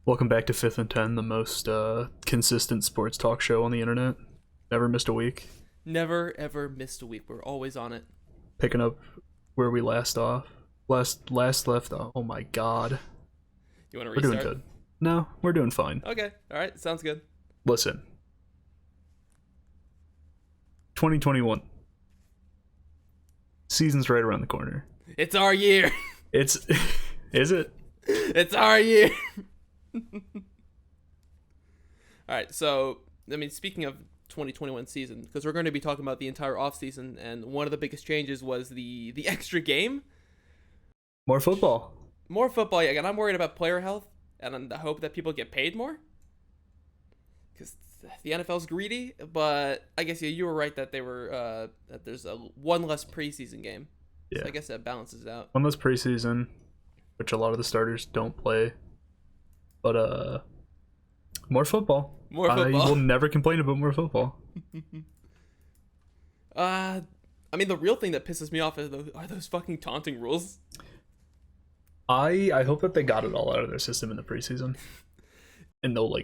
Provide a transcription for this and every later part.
Welcome back to Fifth and Ten, the most consistent sports talk show on the internet. Never missed a week. Never ever missed a week. We're always on it. Picking up where we last left. Oh my god, You want to we're restart? doing good. No, we're doing fine. Okay. All right. Sounds good. Listen, 2021 season's right around the corner. It's our year. It's is it? It's our year. All right. So, speaking of 2021 season, because we're going to be talking about the entire offseason, and one of the biggest changes was the extra game. More football. More football. Yeah, and I'm worried about player health, and I hope that people get paid more. Because the NFL's greedy, but I guess you were right that they were that there's one less preseason game. Yeah. So I guess that balances out. One less preseason, which a lot of the starters don't play. But more football. More football. I will never complain about more football. The real thing that pisses me off are those fucking taunting rules. I hope that they got it all out of their system in the preseason, and they'll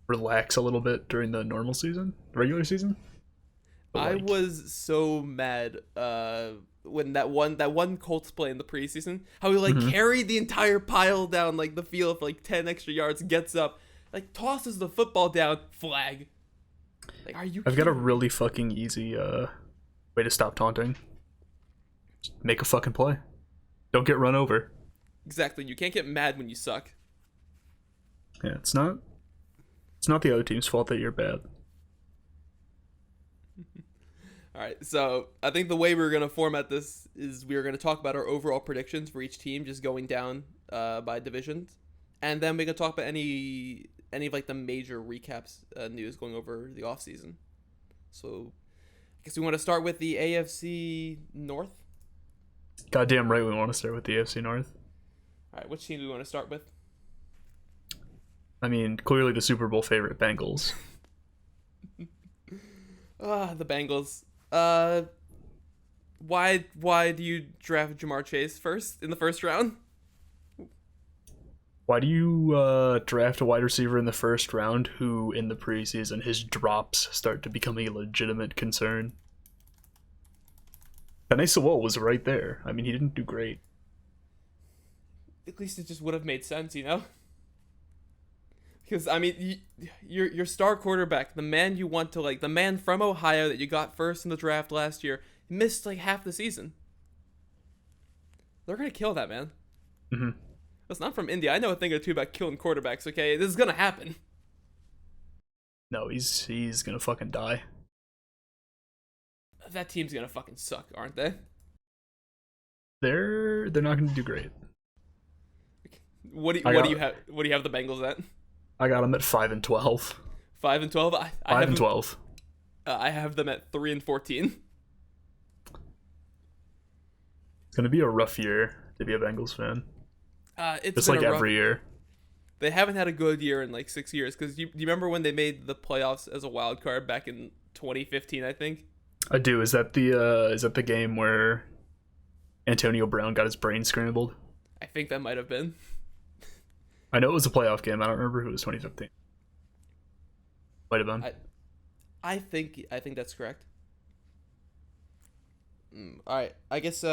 relax a little bit during the normal season, regular season. I was so mad when that one Colts play in the preseason, how he carried the entire pile down the field for 10 extra yards, gets up, tosses the football down, flag. Are you I've got a really fucking easy way to stop taunting. Just make a fucking play. Don't get run over. Exactly. You can't get mad when you suck. Yeah, it's not the other team's fault that you're bad. All right, so I think the way we're going to format this is we're going to talk about our overall predictions for each team, just going down by divisions. And then we can talk about any of the major recaps news going over the offseason. So I guess we want to start with the AFC North. Goddamn right we want to start with the AFC North. All right, which team do we want to start with? Clearly the Super Bowl favorite, Bengals. The Bengals. Why do you draft Jamar Chase first in the first round? Why do you draft a wide receiver in the first round who, in the preseason, his drops start to become a legitimate concern? Penei Sewell was right there. He didn't do great. At least it just would have made sense, you know? Because, your star quarterback, the man you want to, the man from Ohio that you got first in the draft last year, missed, half the season. They're going to kill that man. Mm-hmm. That's not from India. I know a thing or two about killing quarterbacks, okay? This is going to happen. No, he's going to fucking die. That team's going to fucking suck, aren't they? They're not going to do great. What do you have the Bengals at? I got them at 5-12. 5-12. 5-12. I have them at 3-14. It's gonna be a rough year to be a Bengals fan. It's just been every year. They haven't had a good year in 6 years. Because you remember when they made the playoffs as a wild card back in 2015? I think. I do. Is that the game where Antonio Brown got his brain scrambled? I think that might have been. I know it was a playoff game. I don't remember who it was. 2015. Might have been. I think that's correct. All right. I guess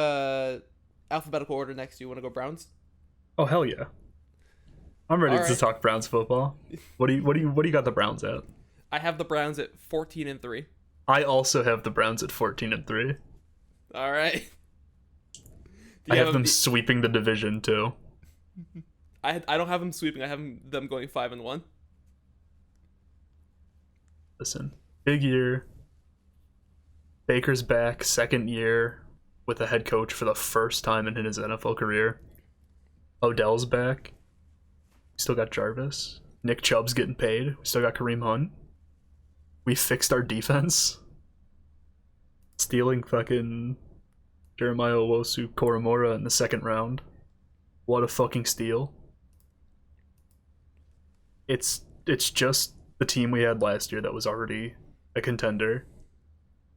alphabetical order next. Do you want to go Browns? Oh hell yeah! I'm ready All to right. talk Browns football. What do you got the Browns at? I have the Browns at 14-3. I also have the Browns at 14-3. All right. I have them sweeping the division too. I don't have them sweeping. I have them going 5-1. Listen, big year. Baker's back, second year with a head coach for the first time in his NFL career. Odell's back. We still got Jarvis. Nick Chubb's getting paid. We still got Kareem Hunt. We fixed our defense. Stealing fucking Jeremiah Owusu Koromora in the second round. What a fucking steal. It's just the team we had last year that was already a contender.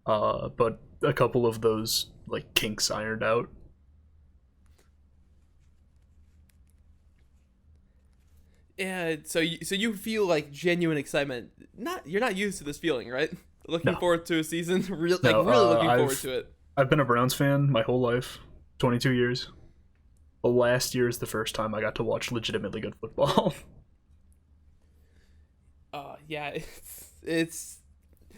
But a couple of those kinks ironed out. Yeah, so you feel like genuine excitement. You're not used to this feeling, right? Looking No, forward to a season, no. really looking forward to it. I've been a Browns fan my whole life, 22 years. But last year is the first time I got to watch legitimately good football. Yeah, it's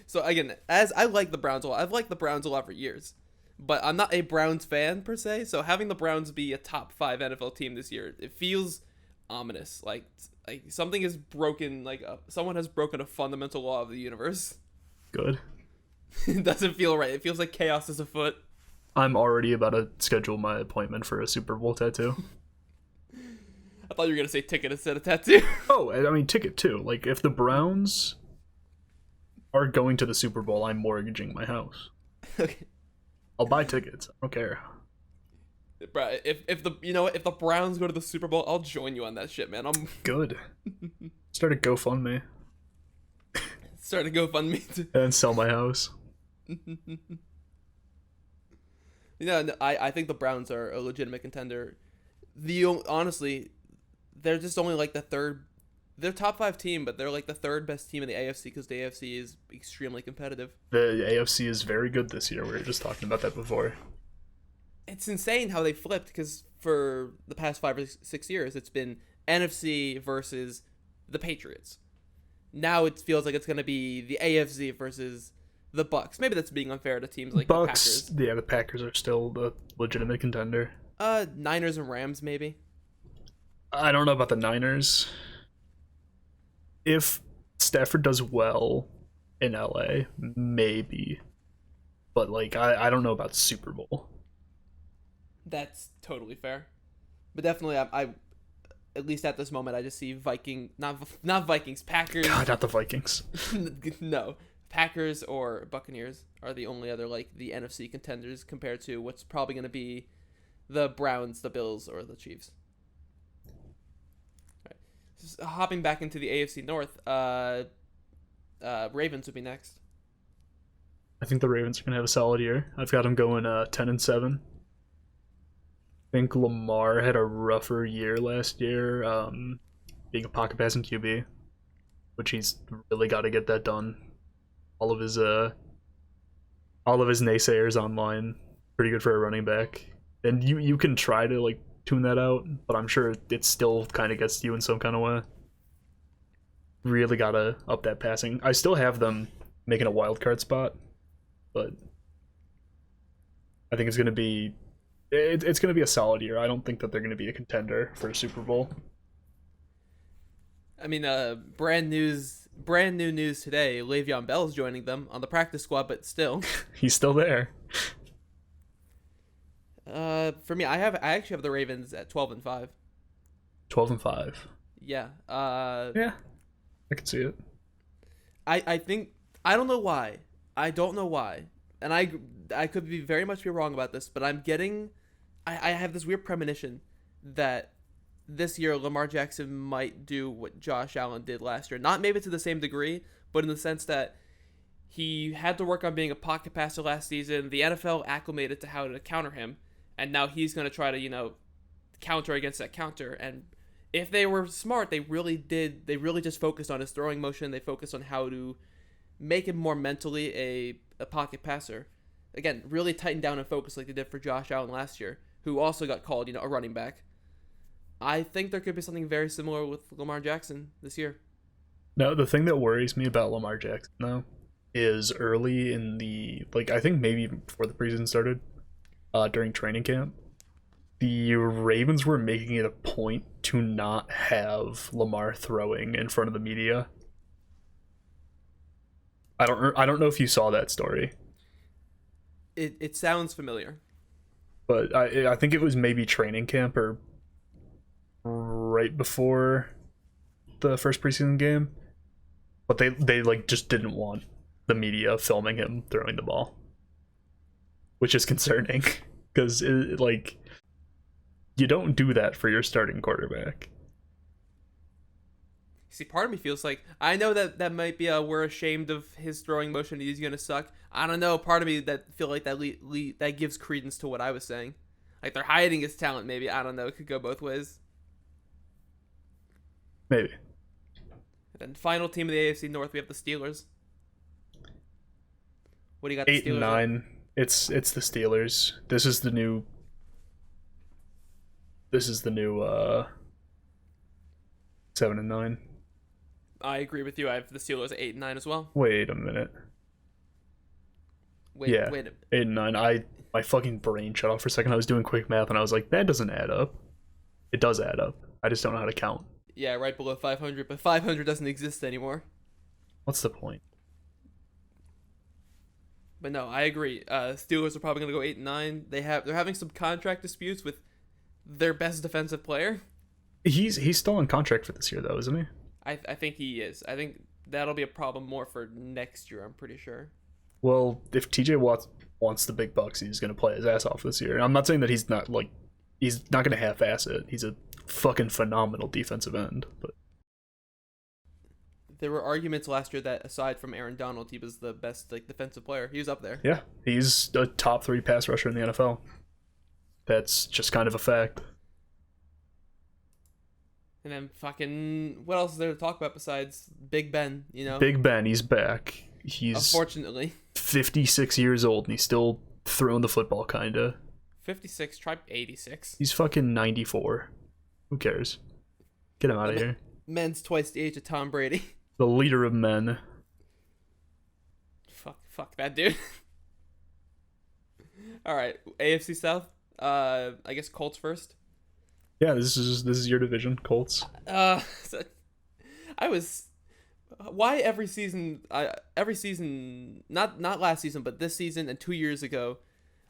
so again, as I like the Browns a lot. I've liked the Browns a lot for years, but I'm not a Browns fan per se. So having the Browns be a top 5 NFL team this year, it feels ominous. Like something is broken. Like someone has broken a fundamental law of the universe. Good. It doesn't feel right. It feels like chaos is afoot. I'm already about to schedule my appointment for a Super Bowl tattoo. I thought you were gonna say ticket instead of tattoo. Oh, I mean, ticket too. Like, if the Browns are going to the Super Bowl, I'm mortgaging my house. Okay. I'll buy tickets. I don't care. Bro, if the Browns go to the Super Bowl, I'll join you on that shit, man. I'm Good. Start a GoFundMe starting to GoFundMe. and sell my house. No, I think the Browns are a legitimate contender. Honestly, they're just only like the third. They're top 5 team, but they're like the third best team in the AFC because the AFC is extremely competitive. The AFC is very good this year. We were just talking about that before. It's insane how they flipped because for the past 5 or 6 years, it's been NFC versus the Patriots. Now it feels like it's going to be the AFC versus the Bucks. Maybe that's being unfair to teams like Bucks, the Packers. yeah, the Packers are still the legitimate contender. Niners and Rams maybe. I don't know about the Niners. If Stafford does well in LA, maybe. But like I don't know about Super Bowl. That's totally fair. But definitely I at least at this moment I just see not Vikings, Packers. God, not the Vikings. No. Packers or Buccaneers are the only other like the NFC contenders compared to what's probably going to be the Browns, the Bills, or the Chiefs. All right. Just hopping back into the AFC North, Ravens would be next. I think the Ravens are gonna have a solid year. I've got them going 10-7. I think Lamar had a rougher year last year, being a pocket passing QB, which he's really got to get that done. All of his naysayers online, pretty good for a running back. And you can try to like tune that out, but I'm sure it still kind of gets to you in some kind of way. Really gotta up that passing. I still have them making a wild card spot, but I think it's gonna be a solid year. I don't think that they're gonna be a contender for a Super Bowl. I mean, brand new news today. Le'Veon Bell's joining them on the practice squad, but still. He's still there. For me, I actually have the Ravens at 12-5. 12-5. Yeah. Yeah, I can see it. I think I don't know why. And I could be very much be wrong about this, but I have this weird premonition that this year Lamar Jackson might do what Josh Allen did last year. Not maybe to the same degree, but in the sense that he had to work on being a pocket passer last season. The NFL acclimated to how to counter him, and now he's going to try to, counter against that counter. And if they were smart, they really just focused on his throwing motion. They focused on how to make him more mentally a pocket passer. Again, really tighten down and focus like they did for Josh Allen last year, who also got called, a running back. I think there could be something very similar with Lamar Jackson this year. No, the thing that worries me about Lamar Jackson, though, is early in I think maybe even before the preseason started, during training camp, the Ravens were making it a point to not have Lamar throwing in front of the media. I don't know if you saw that story. It sounds familiar. But I think it was maybe training camp or right before the first preseason game. But they like just didn't want the media filming him throwing the ball, which is concerning because you don't do that for your starting quarterback. See, part of me feels like I know that might be we're ashamed of his throwing motion. He's gonna suck. I don't know. Part of me that feel like that gives credence to what I was saying. Like they're hiding his talent. Maybe I don't know. It could go both ways. Maybe. And then final team of the AFC North, we have the Steelers. What do you got? The 8 and 9. It's the Steelers. This is the new. This is the new 7 and 9. I agree with you. I have the Steelers at 8 and 9 as well. Wait a minute. Wait, Yeah. wait. 8 and 9. My fucking brain shut off for a second. I was doing quick math and I was like, that doesn't add up. It does add up. I just don't know how to count. Yeah, right below 500, but 500 doesn't exist anymore. What's the point? But no, I agree. Steelers are probably gonna go 8 and 9. They're having some contract disputes with their best defensive player. He's still on contract for this year though, isn't he? I think he is. I think that'll be a problem more for next year. I'm pretty sure. Well, if TJ Watt wants the big bucks, he's gonna play his ass off this year. I'm not saying that he's not gonna half-ass it. He's a fucking phenomenal defensive end. But There were arguments last year that aside from Aaron Donald, he was the best defensive player. He was up there. yeah, he's a top 3 pass rusher in the NFL. That's just kind of a fact. And then fucking what else is there to talk about besides Big Ben? You know, Big Ben, he's back. He's unfortunately 56 years old and he's still throwing the football, kinda. 56. Try 86. He's fucking 94. Who cares? Get him out of here. Men's twice the age of Tom Brady. The leader of men. Fuck that dude. All right, AFC South. I guess Colts first. Yeah, this is your division, Colts. So I was. Why every season? Not last season, but this season and 2 years ago,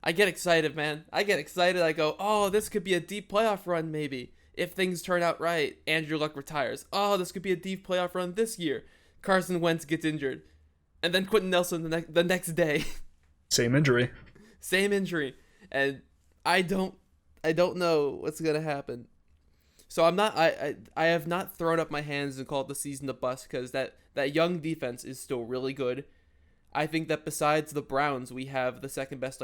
I get excited, man. I get excited. I go, oh, this could be a deep playoff run, maybe if things turn out right. Andrew Luck retires. Oh, this could be a deep playoff run this year. Carson Wentz gets injured, and then Quentin Nelson the next day. Same injury. Same injury, and I don't know what's gonna happen. So I have not thrown up my hands and called the season a bust because that young defense is still really good. I think that besides the Browns, we have the second best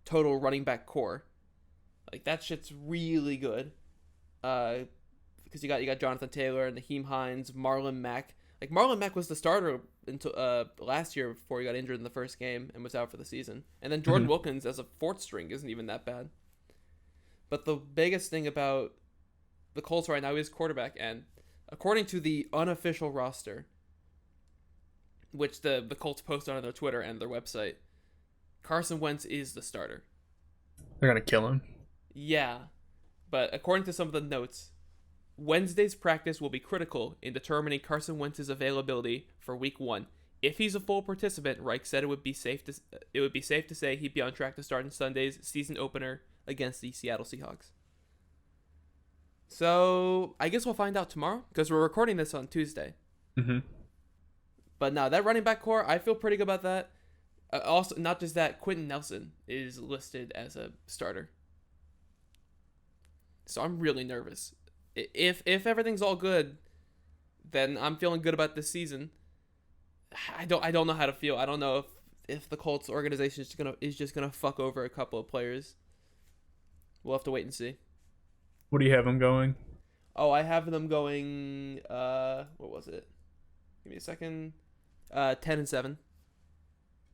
total running back core. That shit's really good. Because you got Jonathan Taylor and Naheem Hines, Marlon Mack. Marlon Mack was the starter until last year before he got injured in the first game and was out for the season. And then Jordan Wilkins as a fourth string isn't even that bad. But the biggest thing about the Colts right now is quarterback, and according to the unofficial roster, which the Colts posted on their Twitter and their website, Carson Wentz is the starter. They're gonna kill him. Yeah, but according to some of the notes, Wednesday's practice will be critical in determining Carson Wentz's availability for Week 1. If he's a full participant, Reich said it would be safe to say he'd be on track to start in Sunday's season opener against the Seattle Seahawks. So I guess we'll find out tomorrow because we're recording this on Tuesday. Mm-hmm. But no, that running back core, I feel pretty good about that. Also, not just that, Quentin Nelson is listed as a starter. So I'm really nervous. If everything's all good, then I'm feeling good about this season. I don't know how to feel. I don't know if the Colts organization is just gonna fuck over a couple of players. We'll have to wait and see. What do you have them going? Oh, I have them going. What was it? Give me a second. 10-7.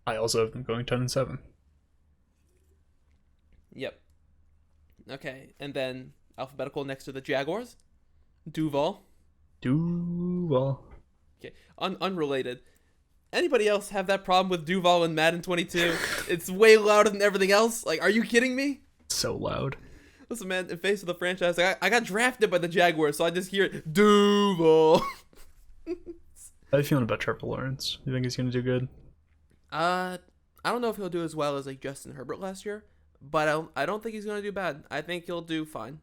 I also have them going 10-7. Yep. Okay, and then alphabetical next to the Jaguars. Duval. Okay, unrelated. Anybody else have that problem with Duval in Madden 22? It's way louder than everything else. Are you kidding me? So loud. Listen, man, in face of the franchise, I got drafted by the Jaguars, so I just hear Duval. How are you feeling about Trevor Lawrence? You think he's gonna do good? I don't know if he'll do as well as Justin Herbert last year, but I don't think he's gonna do bad. I think he'll do fine.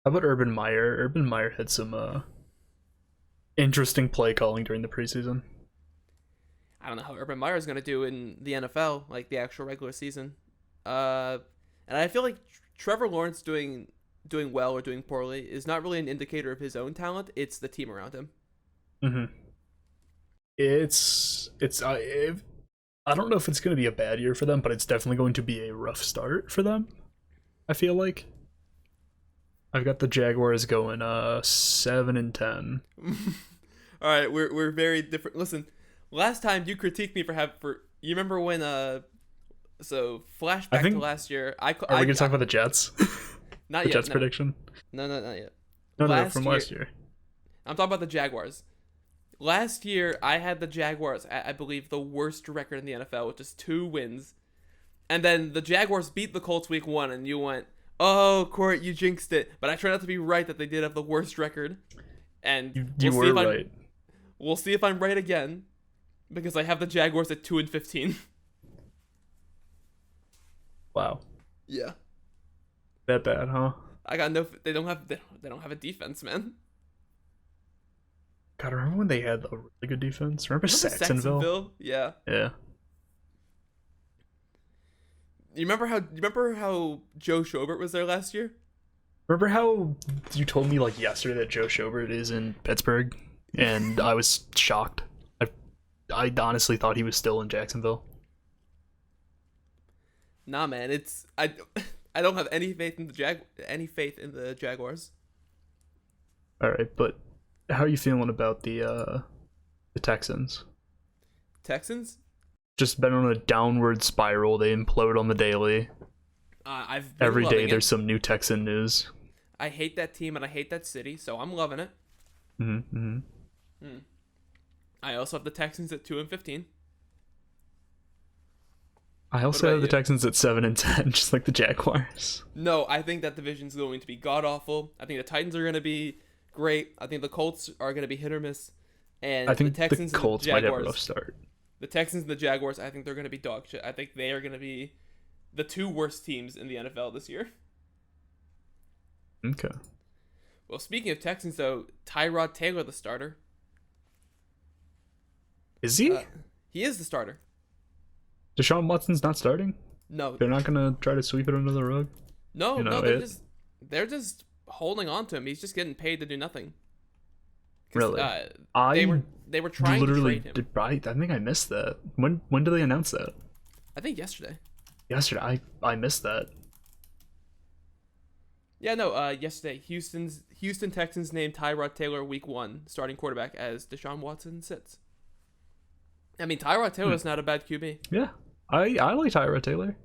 How about Urban Meyer? Urban Meyer had some interesting play calling during the preseason. I don't know how Urban Meyer is gonna do in the NFL, the actual regular season. And I feel like Trevor Lawrence doing well or doing poorly is not really an indicator of his own talent. It's the team around him. Mm-hmm. I don't know if it's going to be a bad year for them, but it's definitely going to be a rough start for them. I feel like. I've got the Jaguars going 7-10. All right, we're very different. Listen, last time you critiqued me for you remember when so I flashback to think. last year. Are we gonna talk about the Jets? Not The yet. Jets No, prediction? no, not yet. No, from last year. I'm talking about the Jaguars. Last year, I had the Jaguars at, I believe, the worst record in the NFL with just 2 wins. And then the Jaguars beat the Colts week 1, and you went, "Oh, Court, you jinxed it." But I turned out to be right that they did have the worst record. And You were right. We'll see if I'm right again, because I have the Jaguars at 2-15. Wow. Yeah. That bad, huh? I got no. They don't have a defense, man. God, remember when they had a really good defense? Remember Saxonville? Yeah. Yeah. You remember how Joe Schobert was there last year? Remember how you told me like yesterday that Joe Schobert is in Pittsburgh, and I was shocked. I honestly thought he was still in Jacksonville. Nah, man. I don't have any faith in the Jaguars. All right, but how are you feeling about the Texans? Texans? Just been on a downward spiral. They implode on the daily. I've been Every day loving there's it. some new Texan news. I hate that team and I hate that city, so I'm loving it. Mm-hmm. I also have the Texans at 2-15. I also about have the you? Texans at 7-10, just like the Jaguars. No, I think that division's going to be god awful. I think the Titans are going to be great. I think the Colts are going to be hit or miss. And I think the Texans the Colts and the might have a Jaguars, rough start. the Texans and the Jaguars, I think they're going to be dog shit. I think they are going to be the 2 worst teams in the NFL this year. Okay. Well, speaking of Texans, though, Tyrod Taylor, the starter. Is he? He is the starter. Deshaun Watson's not starting? No, They're not gonna try to sweep it under the rug? no, You know, they're just holding on to him. He's just getting paid to do nothing. 'Cause, Really? They were trying to trade him. I think I missed that. When did they announce that? I think yesterday. Yesterday. I missed that. Yeah, no. Yesterday, Houston Texans named Tyrod Taylor Week 1 starting quarterback as Deshaun Watson sits. I mean, Tyrod Taylor's not a bad QB. Yeah. I like Tyrod Taylor.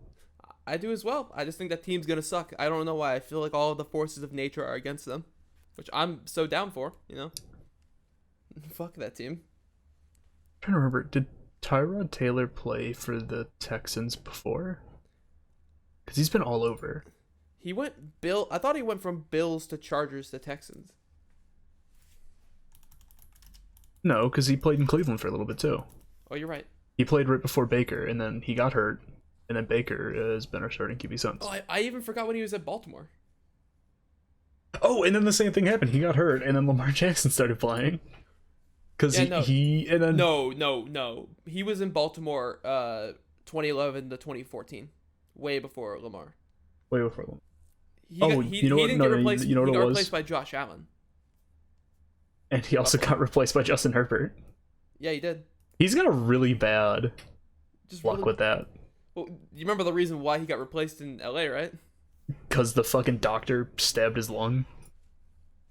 I do as well. I just think that team's gonna suck. I don't know why. I feel like all of the forces of nature are against them, which I'm so down for. You know, fuck that team. I'm trying to remember. Did Tyrod Taylor play for the Texans before? Because he's been all over. He went I thought he went from Bills to Chargers to Texans. No, because he played in Cleveland for a little bit too. Oh, you're right. He played right before Baker, and then he got hurt, and then Baker has been our starting QB since. Oh, I even forgot when he was at Baltimore. Oh, and then the same thing happened. He got hurt, and then Lamar Jackson started playing. Because Yeah, no. He was in Baltimore 2011 to 2014, way before Lamar. Way before Lamar. He got replaced. You know what he it got was? replaced by Josh Allen. And he also got replaced by Justin Herbert. Yeah, he did. He's got a really bad Just luck with that. Well, you remember the reason why he got replaced in LA, right? Because the fucking doctor stabbed his lung.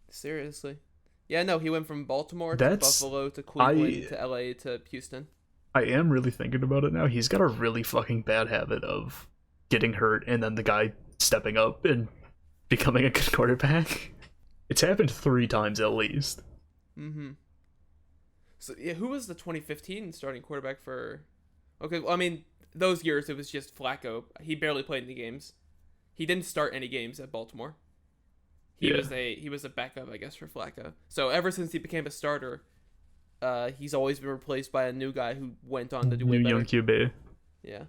Seriously. Yeah, no, he went from Baltimore to That's- Buffalo to Cleveland to LA to Houston. I am really thinking about it now. He's got a really fucking bad habit of getting hurt and then the guy stepping up and becoming a good quarterback. It's happened 3 times at least. Mm-hmm. So, yeah, who was the 2015 starting quarterback for... Okay, well, I mean, those years it was just Flacco. He barely played any games. He didn't start any games at Baltimore. He was a backup, I guess, for Flacco. So ever since he became a starter, he's always been replaced by a new guy who went on to do way New better. young QB. Yeah.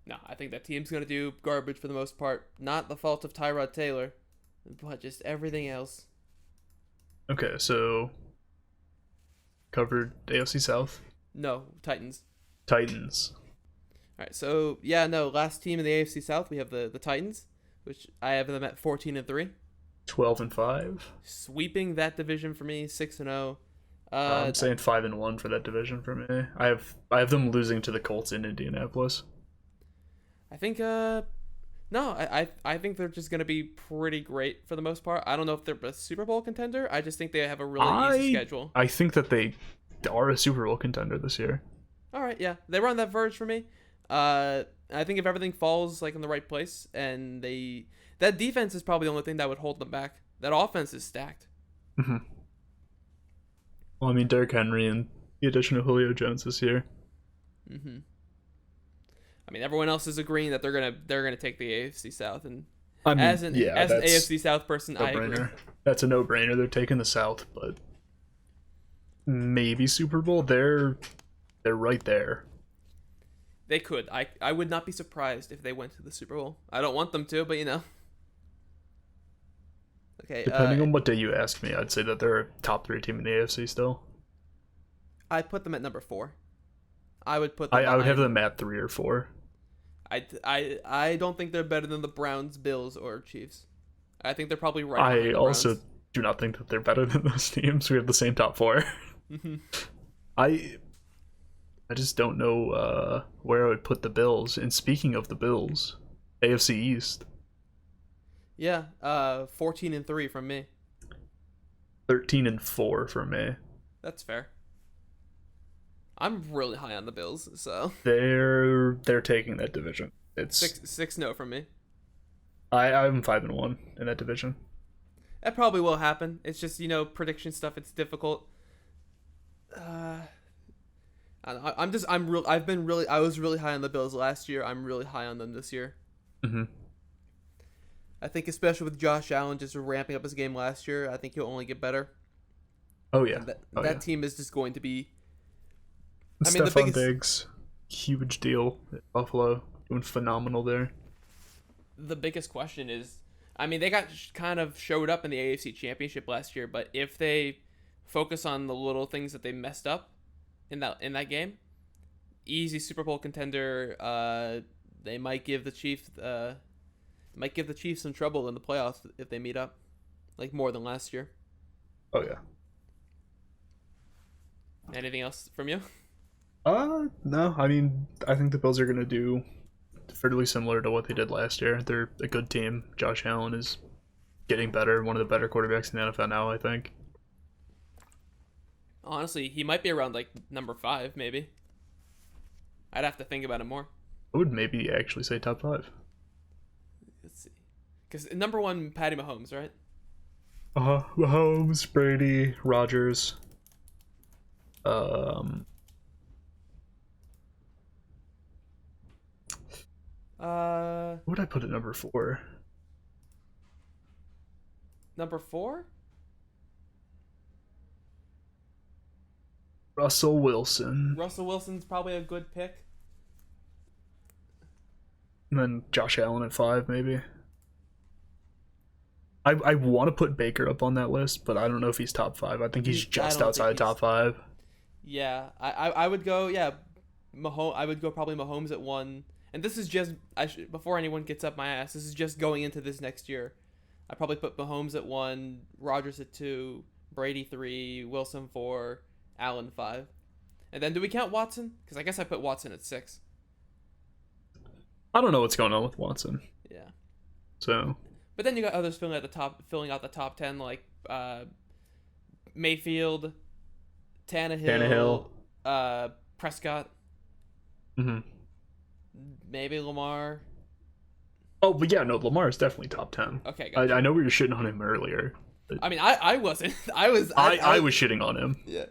No, I think that team's gonna do garbage for the most part. Not the fault of Tyrod Taylor, but just everything else. Okay, so covered AFC South. No, Titans. Titans. All right, so yeah, no, last team in the AFC South, we have the Titans, which I have them at 14-3. 12-5. Sweeping that division for me, 6-0. I'm saying 5-1 for that division for me. I have them losing to the Colts in Indianapolis. I think No, I think they're just gonna be pretty great for the most part. I don't know if they're a Super Bowl contender. I just think they have a really easy schedule. I think that they are a Super Bowl contender this year. All right, yeah, they were on that verge for me. I think if everything falls like in the right place, and that defense is probably the only thing that would hold them back. That offense is stacked. Mm-hmm. Well, I mean, Derrick Henry and the addition of Julio Jones this year. Mm-hmm. I mean, everyone else is agreeing that they're gonna take the AFC South, and I mean, as an AFC South person, I agree. That's a no-brainer. They're taking the South, but maybe Super Bowl. They're right there. They could. I would not be surprised if they went to the Super Bowl. I don't want them to, but you know. Okay. Depending on what day you ask me, I'd say that they're a top 3 team in the AFC still. I'd put them at number 4. I would put them. I would have them at 3 or 4. I don't think they're better than the Browns, Bills, or Chiefs. I think they're probably right. I also do not think that they're better than those teams. We have the same top 4. Mm-hmm. I just don't know where I would put the Bills. And speaking of the Bills, AFC East. Yeah, 14-3 from me. 13-4 from me. That's fair. I'm really high on the Bills, so they're taking that division. It's 6-0 from me. I'm 5-1 in that division. That probably will happen. It's just, prediction stuff. It's difficult. I was really high on the Bills last year. I'm really high on them this year. Mm-hmm. I think especially with Josh Allen just ramping up his game last year, I think he'll only get better. Oh yeah, that team is just going to be. Stephon Diggs, huge deal at Buffalo, doing phenomenal there. The biggest question is, they got kind of showed up in the AFC Championship last year, but if they focus on the little things that they messed up in that game, easy Super Bowl contender. They might give the Chiefs some trouble in the playoffs if they meet up, like more than last year. Oh yeah. Anything else from you? No. I think the Bills are gonna do fairly similar to what they did last year. They're a good team. Josh Allen is getting better, one of the better quarterbacks in the NFL now, I think. Honestly, he might be around like number 5, maybe. I'd have to think about it more. I would maybe actually say top 5. Let's see. Because number 1, Patty Mahomes, right? Mahomes, Brady, Rodgers. What would I put at number 4? Number 4? Russell Wilson. Russell Wilson's probably a good pick. And then Josh Allen at 5, maybe. I want to put Baker up on that list, but I don't know if he's top 5. I think he's just outside top 5. Yeah, I would go. Yeah, I would go probably Mahomes at 1. And this is just before anyone gets up my ass. This is just going into this next year. I probably put Mahomes at 1, Rodgers at 2, Brady 3, Wilson 4, Allen 5. And then do we count Watson? Because I guess I put Watson at 6. I don't know what's going on with Watson. Yeah. So. But then you got others filling out the top 10, like Mayfield, Tannehill, Prescott. Mm-hmm. Maybe Lamar. Oh, but yeah, no, Lamar is definitely top 10. Okay, gotcha. I know we were shitting on him earlier. I wasn't. I was shitting on him. Yeah.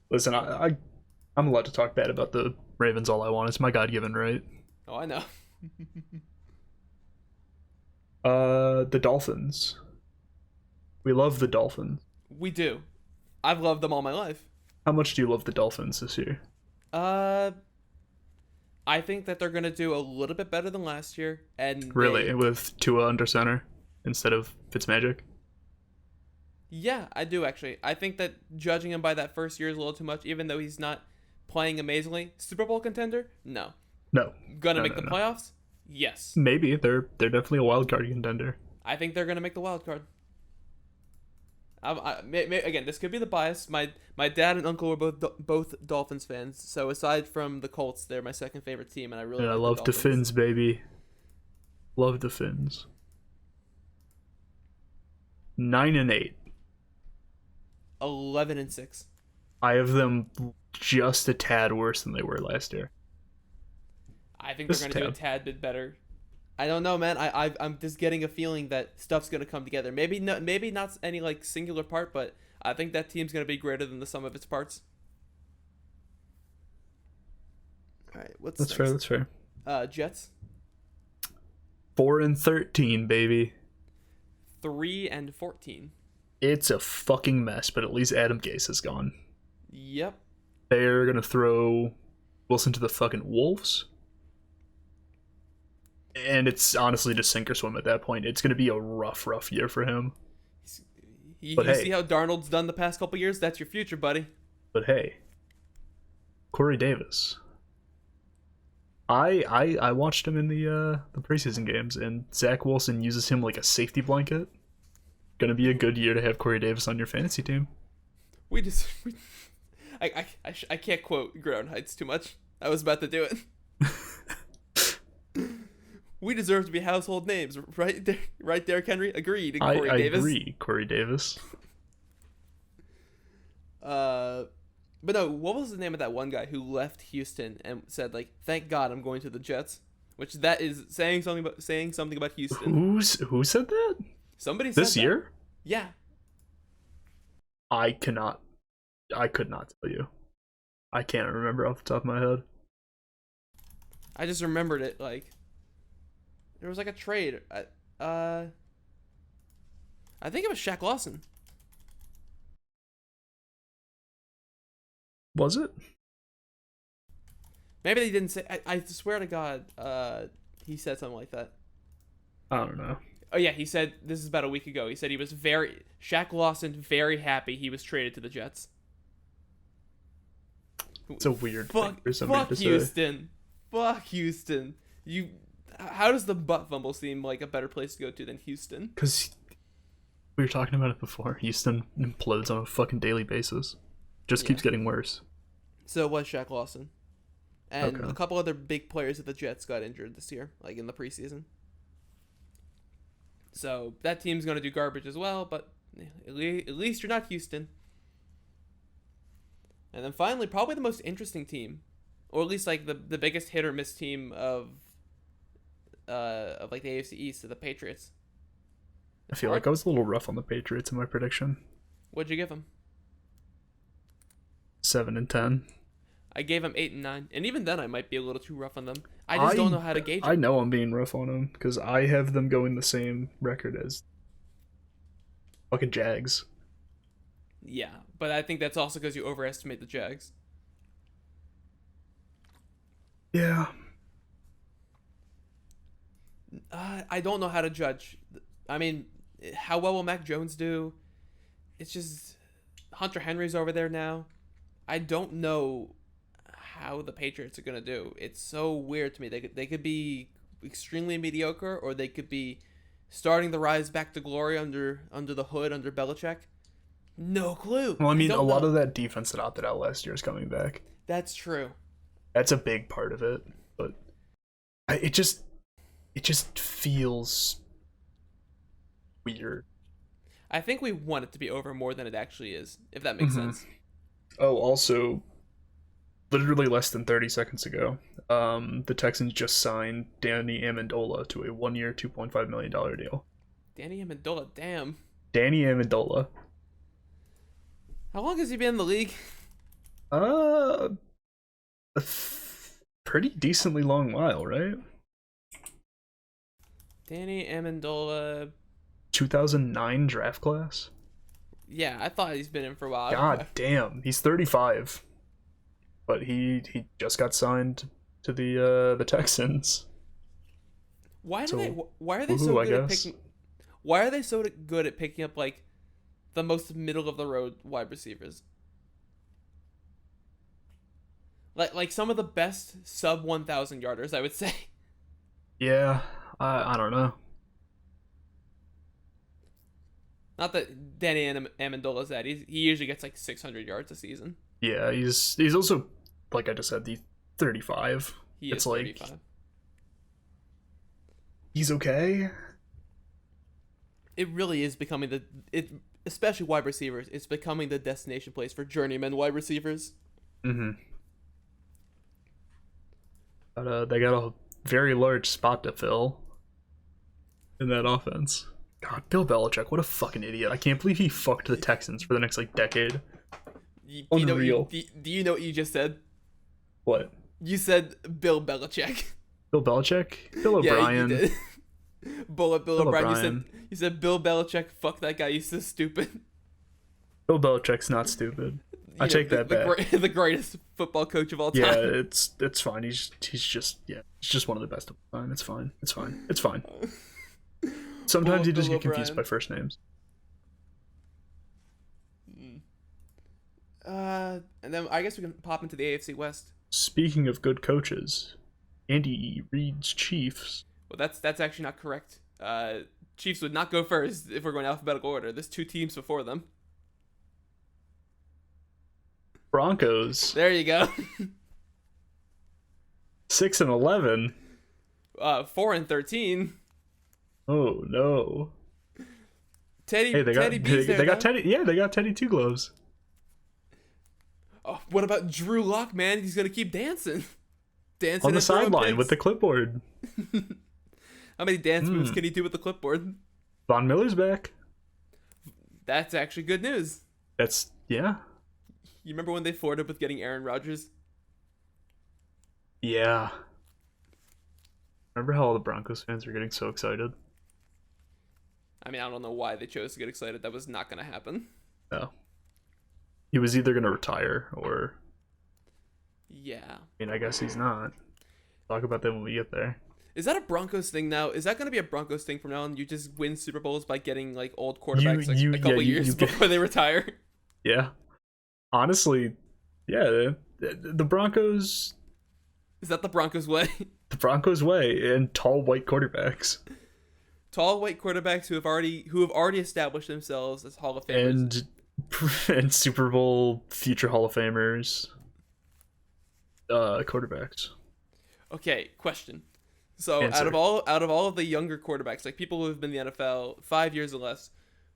Listen, I'm allowed to talk bad about the Ravens all I want. It's my God-given right. Oh, I know. The Dolphins. We love the Dolphins. We do. I've loved them all my life. How much do you love the Dolphins this year? I think that they're going to do a little bit better than last year. And really? With Tua under center instead of Fitzmagic? Yeah, I do actually. I think that judging him by that first year is a little too much, even though he's not playing amazingly. Super Bowl contender? No. Gonna make the playoffs? Yes. Maybe. They're definitely a wild card contender. I think they're gonna make the wild card. Again, this could be the bias. My dad and uncle were both Dolphins fans, so aside from the Colts, they're my second favorite team, and I really. Yeah, I love the Fins, baby. Love the Finns. 9-8. 11-6. I have them just a tad worse than they were last year. I think Just they're going to do a tad bit better. I don't know, man. I'm just getting a feeling that stuff's going to come together. Maybe not any like singular part, but I think that team's going to be greater than the sum of its parts. All right, what's That's next? fair. That's fair. Jets. 4-13, baby. 3-14. It's a fucking mess, but at least Adam Gase is gone. Yep. They're gonna throw Wilson to the fucking wolves, and it's honestly just sink or swim at that point. It's gonna be a rough year for him. You hey. see how Darnold's done the past couple years? That's your future, buddy. But hey, Corey Davis. I watched him in the preseason games, and Zach Wilson uses him like a safety blanket. Gonna be a good year to have Corey Davis on your fantasy team. I can't quote Ground Heights too much. I was about to do it. We deserve to be household names, right there, right there, Henry. Agreed. Corey I Davis. agree, Corey Davis. But no, what was the name of that one guy who left Houston and said like, "Thank God I'm going to the Jets," which that is saying something about Houston. Who said that? Somebody said This that. year? Yeah. I could not tell you. I can't remember off the top of my head. I just remembered it like there was like a trade. I think it was Shaq Lawson. Was it? Maybe they didn't say. I swear to God, he said something like that. I don't know. Oh yeah, he said this is about a week ago. He said he was Shaq Lawson very happy he was traded to the Jets. It's a weird thing for somebody fuck to say. Houston. Fuck Houston. How does the butt fumble seem like a better place to go to than Houston? Because we were talking about it before. Houston implodes on a fucking daily basis. Just keeps getting worse. So it was Shaq Lawson. And Okay. a couple other big players of the Jets got injured this year, like in the preseason. So that team's going to do garbage as well, but at least you're not Houston. And then finally, probably the most interesting team, or at least like the biggest hit or miss team of like the AFC East, of the Patriots. I feel like I was a little rough on the Patriots in my prediction. What'd you give them? 7-10. I gave them 8-9, and even then, I might be a little too rough on them. I just don't know how to gauge it. I know I'm being rough on them because I have them going the same record as fucking Jags. Yeah, but I think that's also because you overestimate the Jags. Yeah. I don't know how to judge. I mean, how well will Mac Jones do? It's just Hunter Henry's over there now. I don't know how the Patriots are gonna do. It's so weird to me. They could be extremely mediocre, or they could be starting the rise back to glory under the hood under Belichick. No clue. Well, I mean, a lot know. of that defense that opted out last year is coming back. That's true. That's a big part of it, but it just feels weird. I think we want it to be over more than it actually is, if that makes sense. Oh, also, literally less than 30 seconds ago, the Texans just signed Danny Amendola to a 1-year, $2.5 million deal. Danny Amendola, damn. Danny Amendola. How long has he been in the league? A pretty decently long while, right? Danny Amendola. 2009 draft class. Yeah, I thought he's been in for a while. God damn, he's 35, but he just got signed to the Texans. Why are So, they woohoo, so I good at guess. picking? Why are they so good at picking up like the most middle of the road wide receivers? Like some of the best sub 1,000 yarders, I would say. Yeah, I don't know. Not that Danny Amendola's that. He usually gets like 600 yards a season. Yeah, he's also, like I just said, he's 35. He It's is like 35. He's okay. It really is becoming especially wide receivers. It's becoming the destination place for journeyman wide receivers. Mm-hmm. But they got a very large spot to fill in that offense. God, Bill Belichick, what a fucking idiot! I can't believe he fucked the Texans for the next decade. Unreal. Do you know what you just said? What? You said Bill Belichick. Bill Belichick? Bill O'Brien. Yeah, you did. Bill O'Brien. You said Bill Belichick. Fuck that guy. He's so stupid. Bill Belichick's not stupid. I take that back. The greatest football coach of all time. Yeah, it's fine. He's just one of the best of all time. It's fine. It's fine. Sometimes you just get confused by first names. And then I guess we can pop into the AFC West. Speaking of good coaches, Andy Reid's Chiefs. Well, that's actually not correct. Chiefs would not go first if we're going alphabetical order. There's 2 teams before them. Broncos. There you go. 6-11. 4-13. Oh no. Teddy B's there. They got Teddy. Yeah, they got Teddy Two Gloves. Oh, what about Drew Lock, man? He's gonna keep dancing on the sideline with the clipboard. How many dance moves can he do with the clipboard? Von Miller's back. That's actually good news. Yeah. You remember when they flirted with getting Aaron Rodgers? Yeah. Remember how all the Broncos fans were getting so excited? I mean, I don't know why they chose to get excited. That was not going to happen. No. He was either going to retire or... Yeah. I mean, I guess he's not. Talk about that when we get there. Is that a Broncos thing now? Is that going to be a Broncos thing from now on? You just win Super Bowls by getting like old quarterbacks a couple years before they retire? Yeah. Honestly, yeah. The Broncos... Is that the Broncos way? The Broncos way, and tall white quarterbacks. Tall white quarterbacks who have already established themselves as Hall of Famers. And Super Bowl future Hall of Famers. Quarterbacks. Okay, question. So Answer. out of all of the younger quarterbacks, like people who have been in the NFL 5 years or less,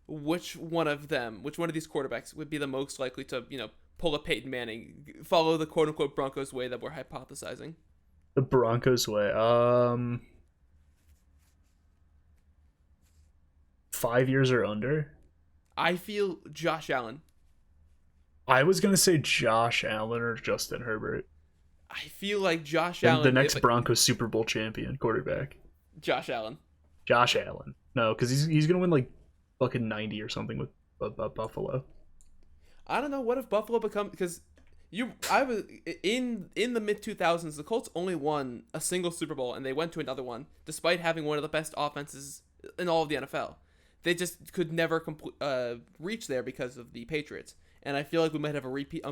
which one of these quarterbacks would be the most likely to, pull a Peyton Manning, follow the quote unquote Broncos way that we're hypothesizing? The Broncos way. 5 years or under? I feel Josh Allen. I was gonna say Josh Allen or Justin Herbert. I feel like Josh Allen. The next Broncos Super Bowl champion quarterback. Josh Allen. Josh Allen. No, because he's gonna win like fucking 90 or something with Buffalo. I don't know. What if Buffalo because I was in the mid 2000s. The Colts only won a single Super Bowl, and they went to another one despite having one of the best offenses in all of the NFL. They just could never reach there because of the Patriots. And I feel like we might have a repeat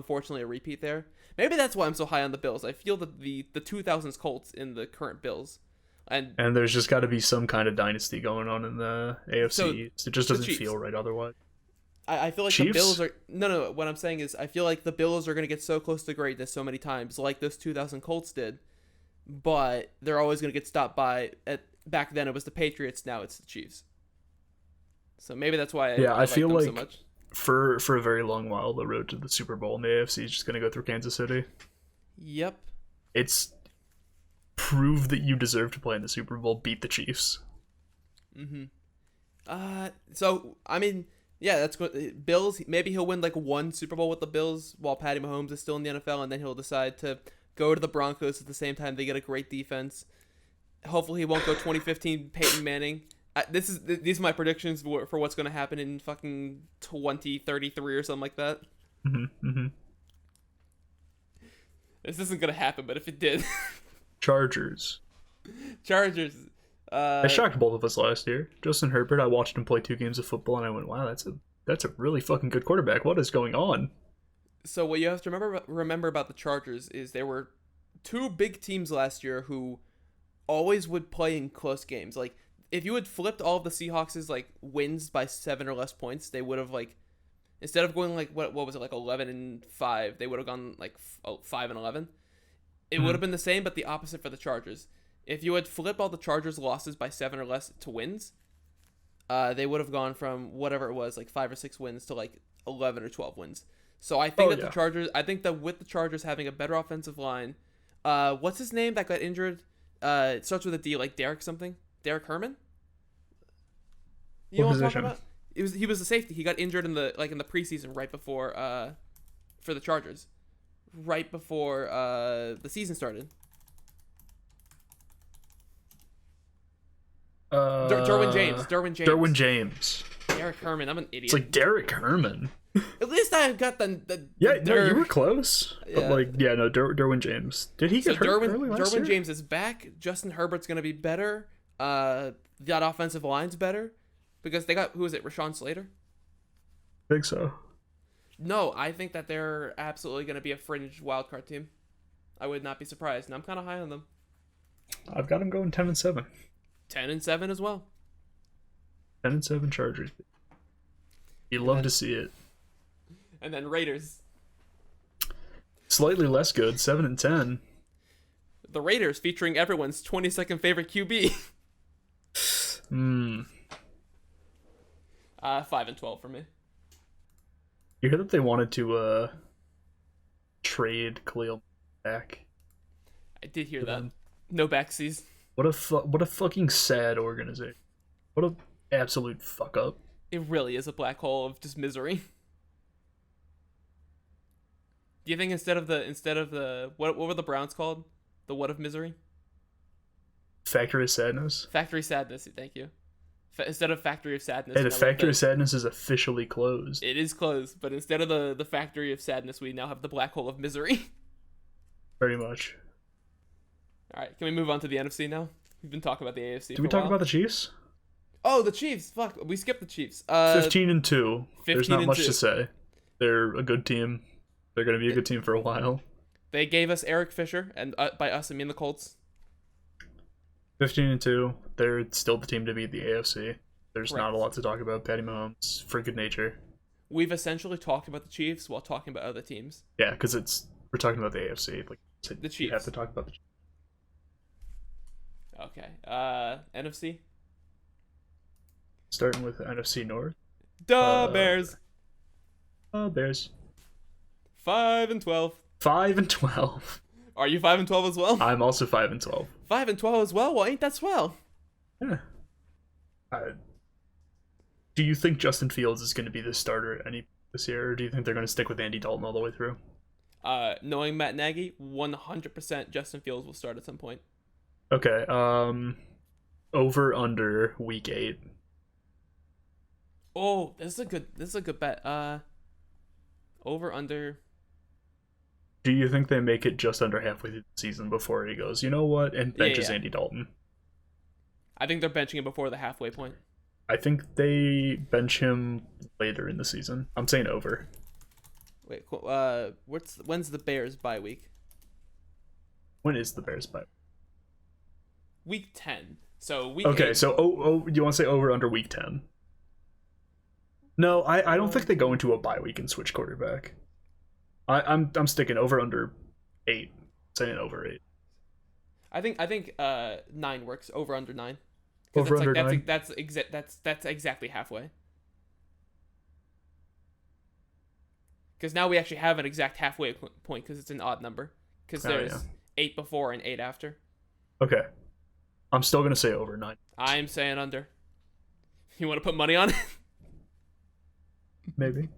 there. Maybe that's why I'm so high on the Bills. I feel that the 2000s Colts in the current Bills. And there's just got to be some kind of dynasty going on in the AFC. So, it just doesn't feel right otherwise. I feel like Chiefs? the Bills are... No. What I'm saying is I feel like the Bills are going to get so close to greatness so many times, like those 2000 Colts did. But they're always going to get stopped by... Back then it was the Patriots, now it's the Chiefs. So maybe that's why I feel like like them so much. For a very long while, the road to the Super Bowl in the AFC is just going to go through Kansas City. Yep. It's prove that you deserve to play in the Super Bowl, beat the Chiefs. Mm-hmm. So, I mean, yeah, that's good. Bills, maybe he'll win like one Super Bowl with the Bills while Patty Mahomes is still in the NFL, and then he'll decide to go to the Broncos at the same time. They get a great defense. Hopefully he won't go 2015 Peyton Manning. These are my predictions for what's going to happen in fucking 2033 or something like that. Mm-hmm. This isn't going to happen, but if it did. Chargers. I shocked both of us last year. Justin Herbert, I watched him play 2 games of football, and I went, wow, that's a really fucking good quarterback. What is going on? So what you have to remember about the Chargers is there were 2 big teams last year who always would play in close games. Like, if you had flipped all of the Seahawks' like wins by 7 or less points, they would have like, instead of going like what was it, like 11-5, they would have gone like 5-11. It would have been the same, but the opposite for the Chargers. If you had flipped all the Chargers' losses by 7 or less to wins, they would have gone from whatever it was, like 5 or 6 wins to like 11 or 12 wins. So I think the Chargers, I think that with the Chargers having a better offensive line, what's his name that got injured? It starts with a D, like Derek something. Derek Herman. You know what I'm talking about? He was the safety. He got injured in the preseason right before for the Chargers, right before the season started. Derwin James. Derek Herman. I'm an idiot. It's like Derek Herman. At least I got the no, you were close. Yeah. But Derwin James. Did he get hurt early last year? Derwin James is back. Justin Herbert's gonna be better. That offensive line's better because they got, who is it? Rashawn Slater. I think so. No, I think that they're absolutely gonna be a fringe wildcard team. I would not be surprised, and I'm kind of high on them. I've got them going 10-7. 10-7 as well. 10-7 Chargers. You love to see it. And then Raiders. Slightly less good, 7-10. The Raiders featuring everyone's 22nd favorite QB. 5-12 for me. You hear that they wanted to trade Khalil back? I did hear that. No backsies. What a fucking sad organization. What a absolute fuck up. It really is a black hole of just misery. Do you think instead of the what were the Browns called? The what of misery? Factory of Sadness. Factory Sadness. Thank you. Instead of Factory of Sadness. Hey, the Factory of Sadness is officially closed. It is closed, but instead of the Factory of Sadness, we now have the black hole of misery. Very much. All right, can we move on to the NFC now? We've been talking about the AFC. Did we talk about the Chiefs? Oh, the Chiefs. Fuck, we skipped the Chiefs. 15-2. There's not much to say. They're a good team. They're going to be a good team for a while. They gave us Eric Fisher, and by us I mean the Colts. 15-2. They're still the team to beat the AFC. There's Correct. not a lot to talk about. Patty Mahomes, for good nature. We've essentially talked about the Chiefs while talking about other teams. Yeah, because we're talking about the AFC. Like The Chiefs. You have to talk about the Chiefs. Okay. NFC. Starting with NFC North. Bears. Bears. 5-12. 5-12. Are you 5-12 as well? I'm also 5-12. 5-12 as well. Well, ain't that swell? Yeah. Do you think Justin Fields is going to be the starter this year, or do you think they're going to stick with Andy Dalton all the way through? Knowing Matt Nagy, 100% Justin Fields will start at some point. Okay. Over under week 8. Oh, this is a good bet. Over under. Do you think they make it just under halfway through the season before he goes, you know what, and benches Andy Dalton? I think they're benching him before the halfway point. I think they bench him later in the season. I'm saying over. Wait, when's the Bears bye week? When is the Bears bye? Week 10. So week. Okay, 8. so you want to say over under week 10? No, I don't think they go into a bye week and switch quarterback. I'm sticking over under 8. Saying over 8. I think 9 works. Over under 9. Over under 9. That's exactly halfway. Because now we actually have an exact halfway point because it's an odd number. Because there's 8 before and 8 after. Okay. I'm still gonna say over 9. I'm saying under. You want to put money on it? Maybe.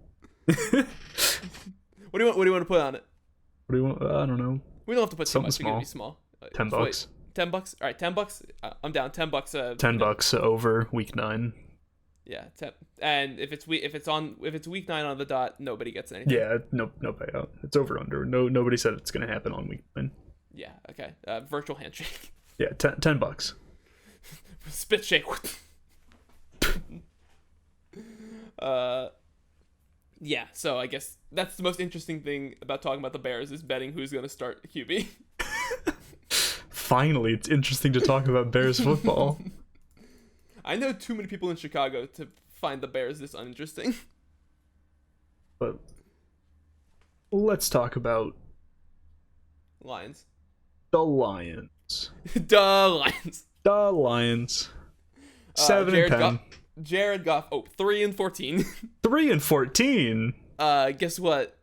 What do you want to put on it? What do you want? I don't know. We don't have to put Something too much. small. We can be small. $10. $10. All right, $10. I'm down. $10. $10 over week 9. Yeah, 10. And if it's week 9 on the dot, nobody gets anything. Yeah, no payout. It's over under. Nobody said it's gonna happen on week 9. Yeah. Okay. Virtual handshake. Yeah, $10. Spit shake. Yeah, so I guess that's the most interesting thing about talking about the Bears is betting who's going to start QB. Finally, it's interesting to talk about Bears football. I know too many people in Chicago to find the Bears this uninteresting. But let's talk about Lions. The Lions. The Lions. The Lions. 7-10. Jared Goff. 3-14. 3-14. Guess what?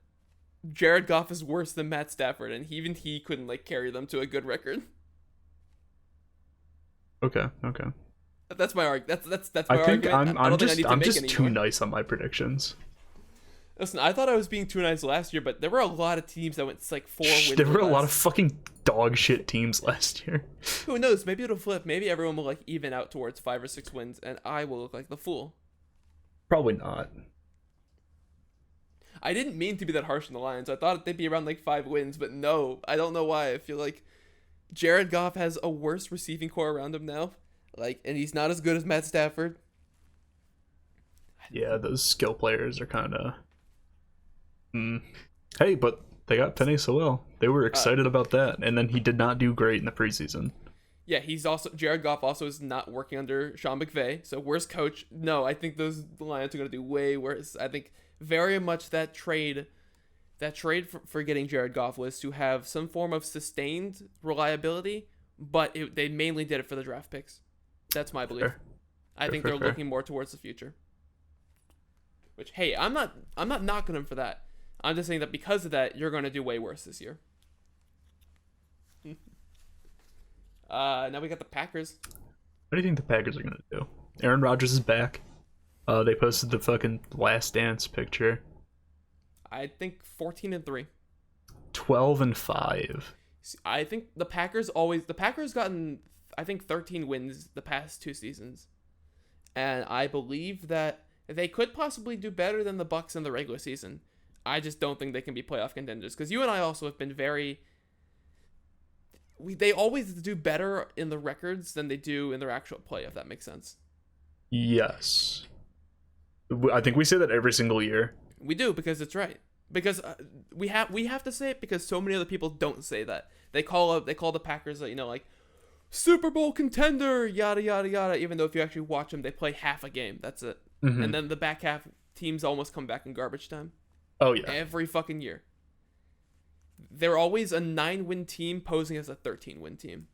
Jared Goff is worse than Matt Stafford, and even he couldn't like carry them to a good record. Okay. That's my argument. That's my I think argument. I'm just too nice on my predictions. Listen, I thought I was being too nice last year, but there were a lot of teams that went like 4 wins. There were a lot of fucking dog shit teams last year. Who knows? Maybe it'll flip. Maybe everyone will like even out towards 5 or 6 wins, and I will look like the fool. Probably not. I didn't mean to be that harsh on the Lions. I thought they'd be around like 5 wins, but no. I don't know why. I feel like Jared Goff has a worse receiving core around him now. And he's not as good as Matt Stafford. Yeah, those skill players are kind of... Hey, but they got Penny Sewell. They were excited about that, and then he did not do great in the preseason. Yeah, Jared Goff also is not working under Sean McVay, so worst coach. No, I think the Lions are going to do way worse. I think very much that trade for getting Jared Goff was to have some form of sustained reliability, but they mainly did it for the draft picks. That's my belief. I think they're looking more towards the future. Which, hey, I'm not knocking them for that. I'm just saying that because of that, you're going to do way worse this year. Now we got the Packers. What do you think the Packers are going to do? Aaron Rodgers is back. They posted the fucking Last Dance picture. I think 14-3. 12-5. I think the Packers gotten, I think, 13 wins the past 2 seasons. And I believe that they could possibly do better than the Bucs in the regular season. I just don't think they can be playoff contenders. Because you and I also have been they always do better in the records than they do in their actual play, if that makes sense. Yes. I think we say that every single year. We do, because it's right. Because we have to say it because so many other people don't say that. They call the Packers, like Super Bowl contender, yada yada yada. Even though if you actually watch them, they play half a game. That's it. Mm-hmm. And then the back half teams almost come back in garbage time. Oh yeah. Every fucking year. They're always a 9-win team posing as a 13-win team.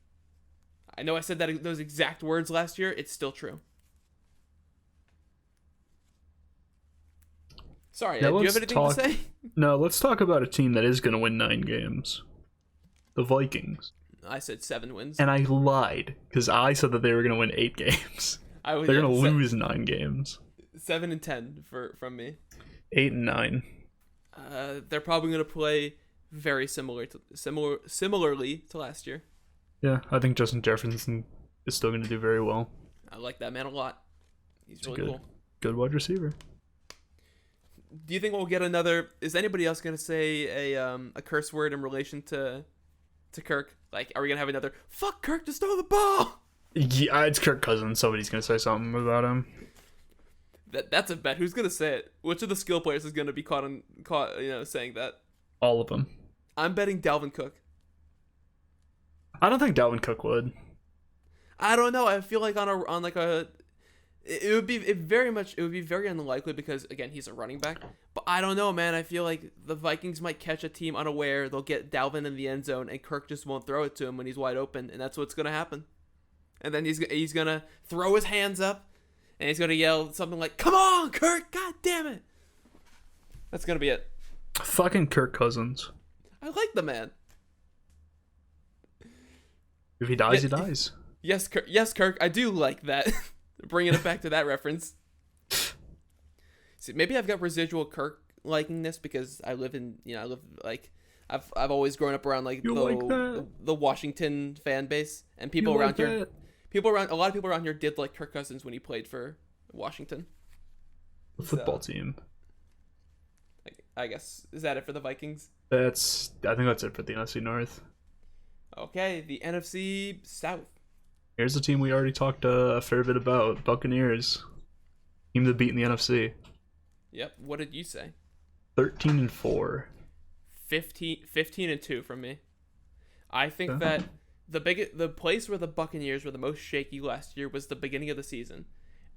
I know I said those exact words last year. It's still true. Sorry, do you have anything to say? No, let's talk about a team that is going to win 9 games. The Vikings. I said 7 wins. And I lied, because I said that they were going to win 8 games. They're going to lose 9 games. 7-10 from me. 8-9. They're probably going to play very similarly to last year. Yeah, I think Justin Jefferson is still going to do very well. I like that man a lot. He's really cool. Good wide receiver. Do you think we'll get another? Is anybody else gonna say a curse word in relation to Kirk? Like, are we gonna have another "fuck Kirk, just throw the ball"? Yeah, it's Kirk Cousins. Somebody's gonna say something about him. That's a bet. Who's gonna say it? Which of the skill players is gonna be caught saying that? All of them. I'm betting Dalvin Cook. I don't think Dalvin Cook would. I don't know. I feel like it would be very unlikely because, again, he's a running back. But I don't know, man. I feel like the Vikings might catch a team unaware. They'll get Dalvin in the end zone, and Kirk just won't throw it to him when he's wide open, and that's what's going to happen. And then he's going to throw his hands up, and he's going to yell something like, "Come on, Kirk! God damn it!" That's going to be it. Fucking Kirk Cousins. I like the man. If he dies, he dies. Yes, Kirk. I do like that. Bringing it back to that reference. See, maybe I've got residual Kirk likingness because I've always grown up around the Washington fan base, and a lot of people around here did like Kirk Cousins when he played for Washington. The football team. I guess, is that it for the Vikings? I think that's it for the NFC North. Okay, the NFC South. Here's a team we already talked a fair bit about. Buccaneers. Team to beat in the NFC. Yep. What did you say? 13-4. 15-2 from me. I think that the place where the Buccaneers were the most shaky last year was the beginning of the season.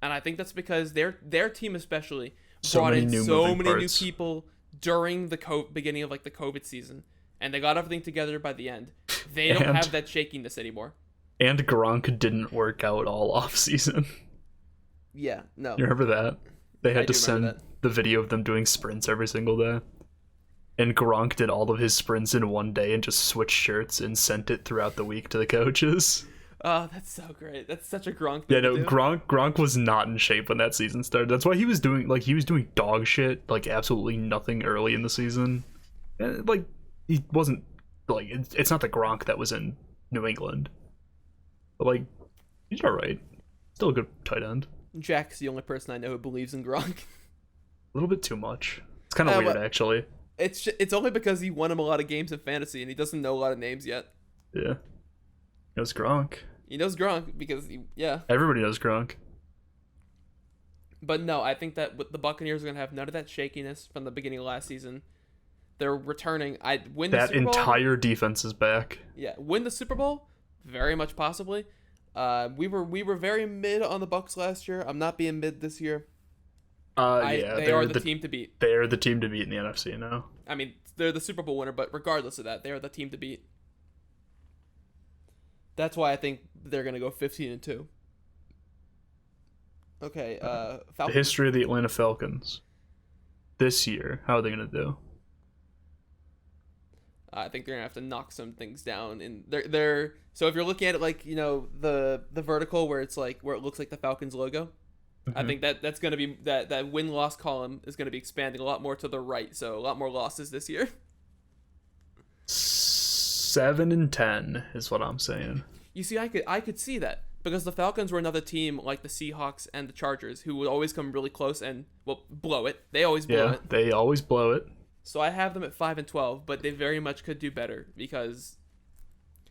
And I think that's because their team especially brought in so many new people during the beginning of the COVID season. and they got everything together by the end. They don't have that shakiness anymore. And Gronk didn't work out all off season. Yeah, no. You remember that? They had to send the video of them doing sprints every single day. And Gronk did all of his sprints in one day and just switched shirts and sent it throughout the week to the coaches. Oh, that's so great. That's such a Gronk thing. Yeah, no, to do. Gronk was not in shape when that season started. That's why he was doing dog shit, like absolutely nothing early in the season. And, like, he wasn't like it's not the Gronk that was in New England. But like, he's alright. Still a good tight end. Jack's the only person I know who believes in Gronk. A little bit too much. It's kind of weird, actually. It's only because he won him a lot of games in fantasy and he doesn't know a lot of names yet. Yeah. He knows Gronk. He knows Gronk because Everybody knows Gronk. But no, I think that the Buccaneers are gonna have none of that shakiness from the beginning of last season. They're returning. I'd win the Super Bowl. That entire defense is back. Yeah, win the Super Bowl, very much possibly. We were very mid on the Bucs last year. I'm not being mid this year. They are the team to beat. They're the team to beat in the NFC now. I mean, they're the Super Bowl winner, but regardless of that, they are the team to beat. That's why I think they're gonna go 15-2. Okay, Falcons. The history of the Atlanta Falcons this year. How are they gonna do? I think they're gonna have to knock some things down, and they're so if you're looking at it like the vertical where it looks like the Falcons logo, I think that's gonna be that win-loss column is gonna be expanding a lot more to the right, so a lot more losses this year. 7-10 is what I'm saying. You see, I could see that because the Falcons were another team like the Seahawks and the Chargers who would always come really close and blow it. They always blow it. They always blow it. So I have them at 5-12, but they very much could do better because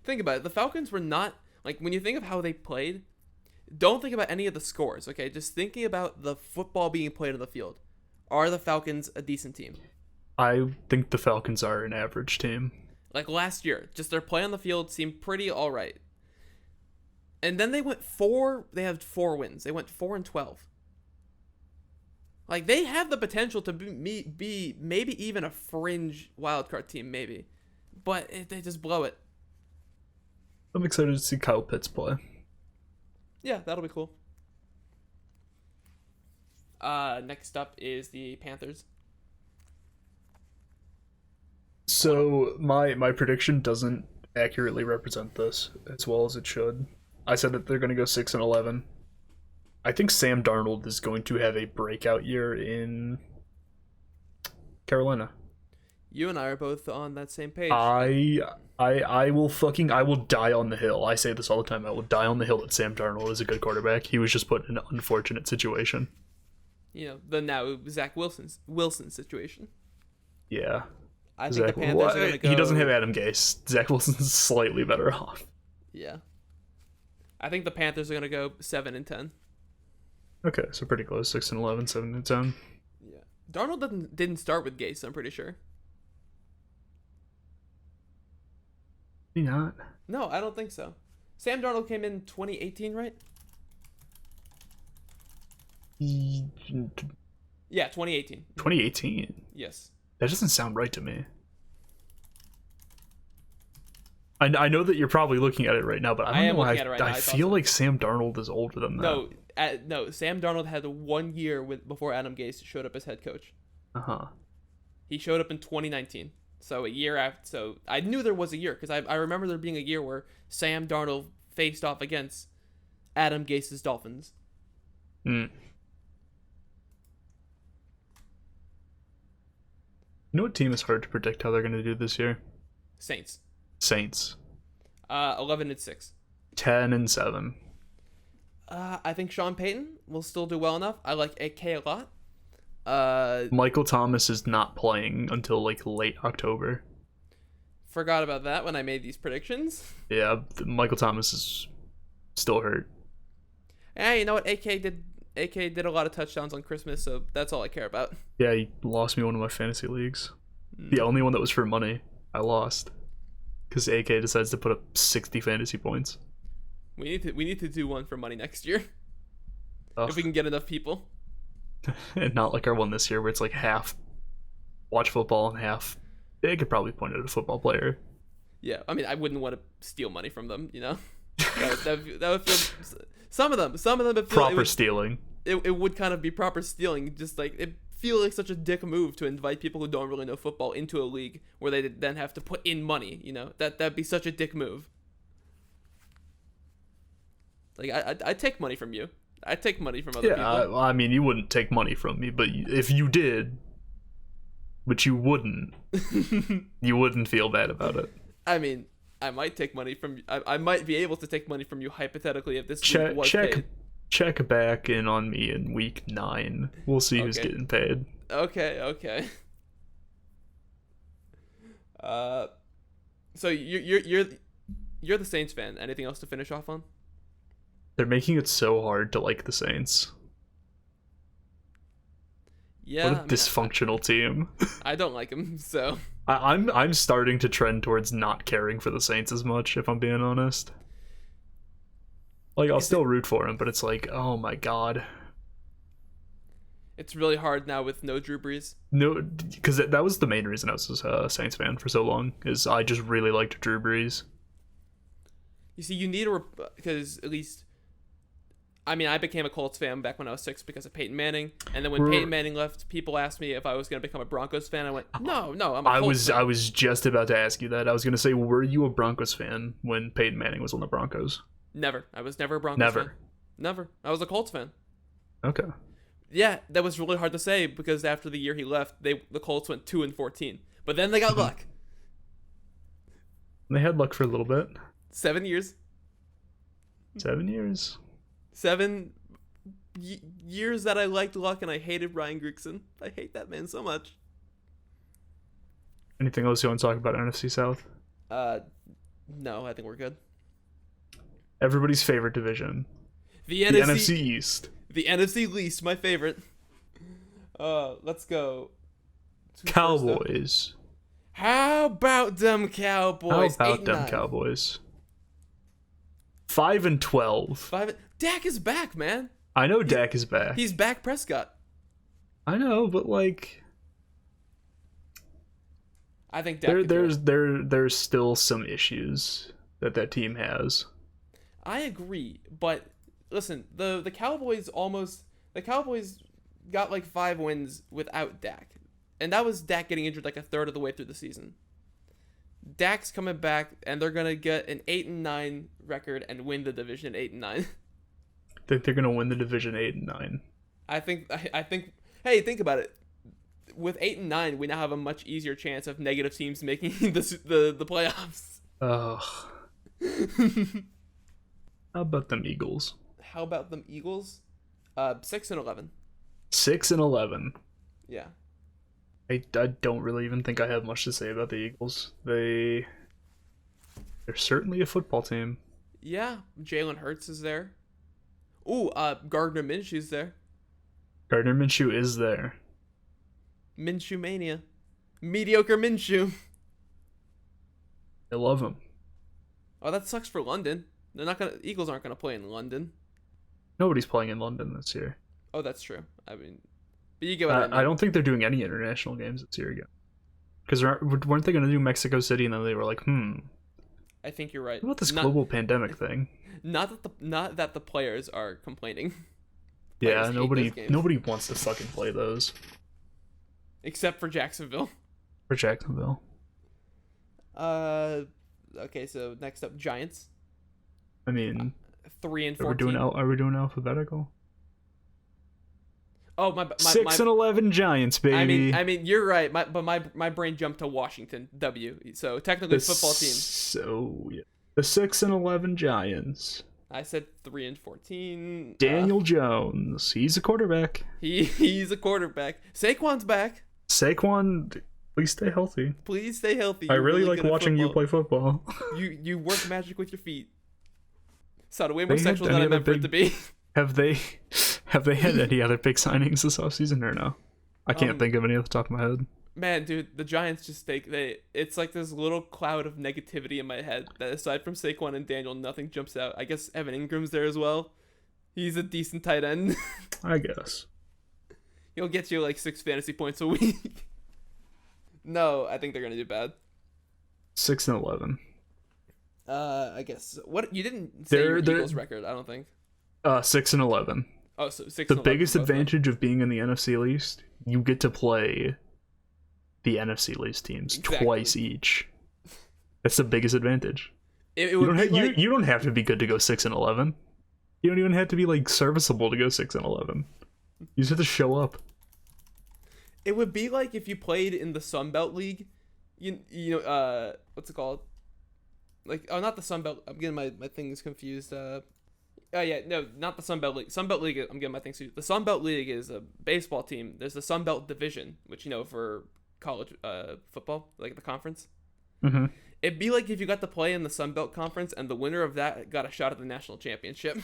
think about it. The Falcons were not like when you think of how they played. Don't think about any of the scores, okay? Just thinking about the football being played on the field. Are the Falcons a decent team? I think the Falcons are an average team. Like last year, just their play on the field seemed pretty all right. And then they had 4 wins. They went 4-12. Like they have the potential to be maybe even a fringe wildcard team, maybe. But they just blow it. I'm excited to see Kyle Pitts play. Yeah, that'll be cool. Next up is the Panthers. So my prediction doesn't accurately represent this as well as it should. I said that they're going to go 6-11. I think Sam Darnold is going to have a breakout year in Carolina. You and I are both on that same page. I will die on the hill. I say this all the time. I will die on the hill that Sam Darnold is a good quarterback. He was just put in an unfortunate situation. The now Zach Wilson situation. Yeah. I think the Panthers are going to go... He doesn't have Adam Gase. Zach Wilson's slightly better off. Yeah. I think the Panthers are going to go 7-10. Okay, so pretty close. 6-11, 7-10. Yeah. Darnold didn't start with Gase, I'm pretty sure. Did he not? No, I don't think so. Sam Darnold came in 2018, right? Yeah, 2018. 2018? Yes. That doesn't sound right to me. I know that you're probably looking at it right now, but I don't know why I feel like Sam Darnold is older than that. No, Sam Darnold had 1 year before Adam Gase showed up as head coach. Uh-huh. He showed up in 2019. So a year after, so I knew there was a year because I remember there being a year where Sam Darnold faced off against Adam Gase's Dolphins. You know what team is hard to predict how they're going to do this year? Saints. 11-6. 10-7. I think Sean Payton will still do well enough. I like AK a lot. Michael Thomas is not playing until like late October. Forgot about that when I made these predictions. Yeah, Michael Thomas is still hurt. Hey, you know what? AK did a lot of touchdowns on Christmas, so that's all I care about. Yeah, he lost me one of my fantasy leagues. The only one that was for money, I lost. Because AK decides to put up 60 fantasy points. We need to do one for money next year. Ugh. If we can get enough people. And not like our one this year where it's like half watch football and half they could probably point at a football player. Yeah, I mean, I wouldn't want to steal money from them, you know. That would feel some of them. It feel, Proper stealing. It would kind of be proper stealing. Just like it feel like such a dick move to invite people who don't really know football into a league where they then have to put in money. You know, that'd be such a dick move. Like I take money from you. I take money from other people. I mean, you wouldn't take money from me, but if you did, which you wouldn't, you wouldn't feel bad about it. I mean, I might take money from. I might be able to take money from you hypothetically if this league was paid. Check back in on me in week 9. We'll see who's getting paid. Okay. So you're the Saints fan. Anything else to finish off on? They're making it so hard to like the Saints. Yeah, what a dysfunctional team. I don't like them, so I'm starting to trend towards not caring for the Saints as much, if I'm being honest. Like, I'll still root for him, but it's like, oh my god. It's really hard now with no Drew Brees. No, because that was the main reason I was a Saints fan for so long, is I just really liked Drew Brees. You see, you need because at least, I mean, I became a Colts fan back when I was 6 because of Peyton Manning, and then when Peyton Manning left, people asked me if I was going to become a Broncos fan. I went, no, I'm a Colts fan. I was just about to ask you that. I was going to say, were you a Broncos fan when Peyton Manning was on the Broncos? Never. I was never a Broncos fan. Never. I was a Colts fan. Okay. Yeah, that was really hard to say because after the year he left, the Colts went 2-14. But then they got luck. They had luck for a little bit. 7 years. 7 years. 7 years that I liked luck and I hated Ryan Grigson. I hate that man so much. Anything else you want to talk about NFC South? No, I think we're good. Everybody's favorite division. The NFC East. The NFC least, my favorite. Let's go. Cowboys. How about them Cowboys? How about them Cowboys? 5-12. Dak is back, man. I know Dak is back. He's back Prescott. I know, but like, I think Dak there's still some issues that team has. I agree, but listen, the Cowboys got like 5 wins without Dak. And that was Dak getting injured like a third of the way through the season. Dak's coming back and they're going to get an 8-9 record and win the division 8-9. Think they're going to win the division 8-9. I think hey, think about it. With 8-9, we now have a much easier chance of negative teams making the playoffs. Ugh. How about them Eagles? 6-11. 6-11. Yeah. I don't really even think I have much to say about the Eagles. They're certainly a football team. Yeah, Jalen Hurts is there. Ooh, Gardner Minshew's there. Gardner Minshew is there. Minshew mania. Mediocre Minshew. I love him. Oh, that sucks for London. Eagles aren't gonna play in London. Nobody's playing in London this year. Oh, that's true. I mean, but you get what I mean. I don't think they're doing any international games this year again. Because weren't they going to do Mexico City and then they were like, I think you're right. What about this global pandemic thing? Not that the players are complaining. Yeah, nobody wants to fucking play those. Except for Jacksonville. For Jacksonville. Okay, so next up, Giants. I mean, 3-14. Are we doing alphabetical? Oh, my 6-11 Giants, baby. I mean, you're right. But my brain jumped to Washington W. So technically, football team. So yeah, the 6-11 Giants. I said 3-14. Daniel Jones. He's a quarterback. He's a quarterback. Saquon's back. Saquon, please stay healthy. Please stay healthy. I really like watching you play football. You work magic with your feet. Sounded way more sexual than I meant for it to be. Have they had any other big signings this offseason or no? I can't think of any off the top of my head. Man, dude, the Giants just it's like this little cloud of negativity in my head that aside from Saquon and Daniel, nothing jumps out. I guess Evan Ingram's there as well. He's a decent tight end. I guess. He'll get you like 6 fantasy points a week. No, I think they're gonna do bad. 6-11. I guess what you didn't say your Eagles record. I don't think. 6-11. Oh, so 6. The biggest advantage of being in the NFC least, you get to play the NFC least teams twice each. That's the biggest advantage. You don't have to be good to go 6-11. You don't even have to be like serviceable to go 6-11. You just have to show up. It would be like if you played in the Sun Belt League. You know what's it called? Like, oh, not the Sun Belt. I'm getting my things confused. Oh yeah, no, not the Sun Belt League. Sun Belt League. I'm getting my things confused. The Sun Belt League is a baseball team. There's the Sun Belt Division, which for college football, like the conference. Mm-hmm. It'd be like if you got to play in the Sun Belt Conference, and the winner of that got a shot at the national championship.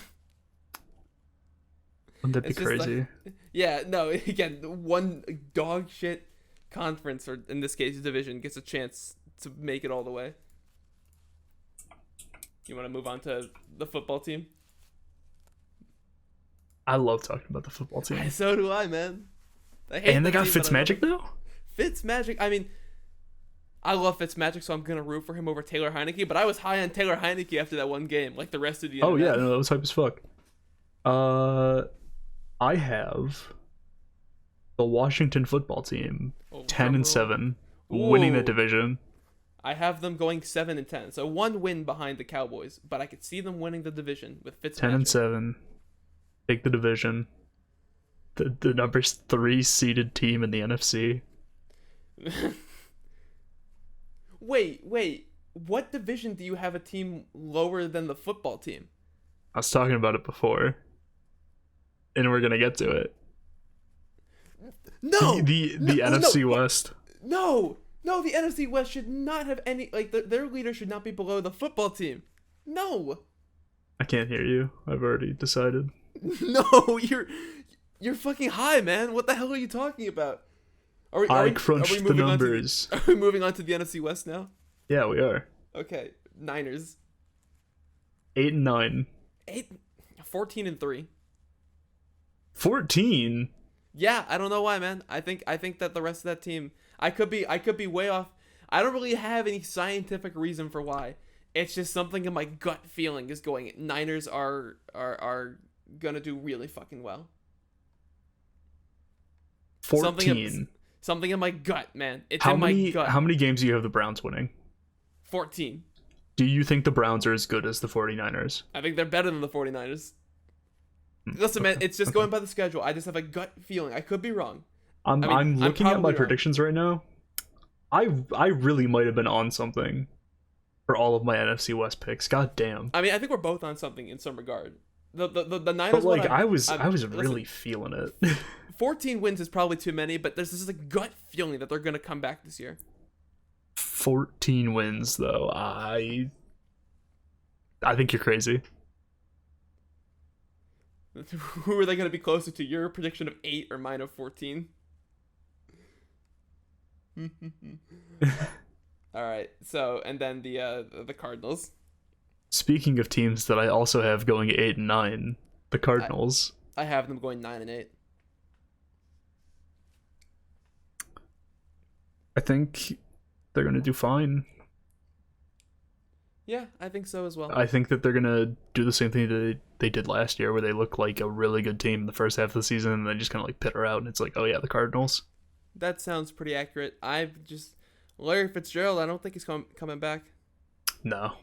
Wouldn't that be crazy? Yeah, no. Again, one dog shit conference, or in this case division, gets a chance to make it all the way. You want to move on to the football team? I love talking about the football team. So do I, man. And they got Fitzmagic now? Fitzmagic, I mean, I love Fitzmagic, so I'm going to root for him over Taylor Heineke, but I was high on Taylor Heineke after that one game, like the rest of the internet. Oh, yeah, no, that was hype as fuck. I have the Washington football team, 10-7, winning the division. I have them going 7-10, so one win behind the Cowboys, but I could see them winning the division with Fitzmagic. 10-7, take the division. The number 3 seeded team in the NFC. Wait. What division do you have a team lower than the football team? I was talking about it before, and we're gonna get to it. No, the NFC West. No, the NFC West should not have any. Like their leader should not be below the football team. No. I can't hear you. I've already decided. No, you're fucking high, man. What the hell are you talking about? I crunched the numbers. Are we moving on to the NFC West now? Yeah, we are. Okay, Niners. 8-9. 14-3. 14? Yeah, I don't know why, man. I think that the rest of that team, I could be way off. I don't really have any scientific reason for why. It's just something in my gut feeling is going. Niners are gonna do really fucking well. 14. Something in my gut, man. It's my gut. How many games do you have the Browns winning? 14. Do you think the Browns are as good as the 49ers? I think they're better than the 49ers. Listen, man, it's just going by the schedule. I just have a gut feeling. I could be wrong. I'm looking at my wrong. predictions right now. I really might have been on something for all of my NFC West picks. God damn. I mean, I think we're both on something in some regard. The Niners. But like, I was really feeling it. 14 wins is probably too many, but there's this like gut feeling that they're gonna come back this year. 14 wins though. I think you're crazy. Who are they going to be closer to? Your prediction of 8 or mine of 14? All right. So, and then the Cardinals. Speaking of teams that I also have going 8-9, the Cardinals. I have them going 9-8. I think they're going to do fine. Yeah, I think so as well. I think that they're going to do the same thing that they did last year, where they look like a really good team in the first half of the season, and then just kind of like pitter out, and it's like, oh yeah, the Cardinals. That sounds pretty accurate. Larry Fitzgerald, I don't think he's coming back. No.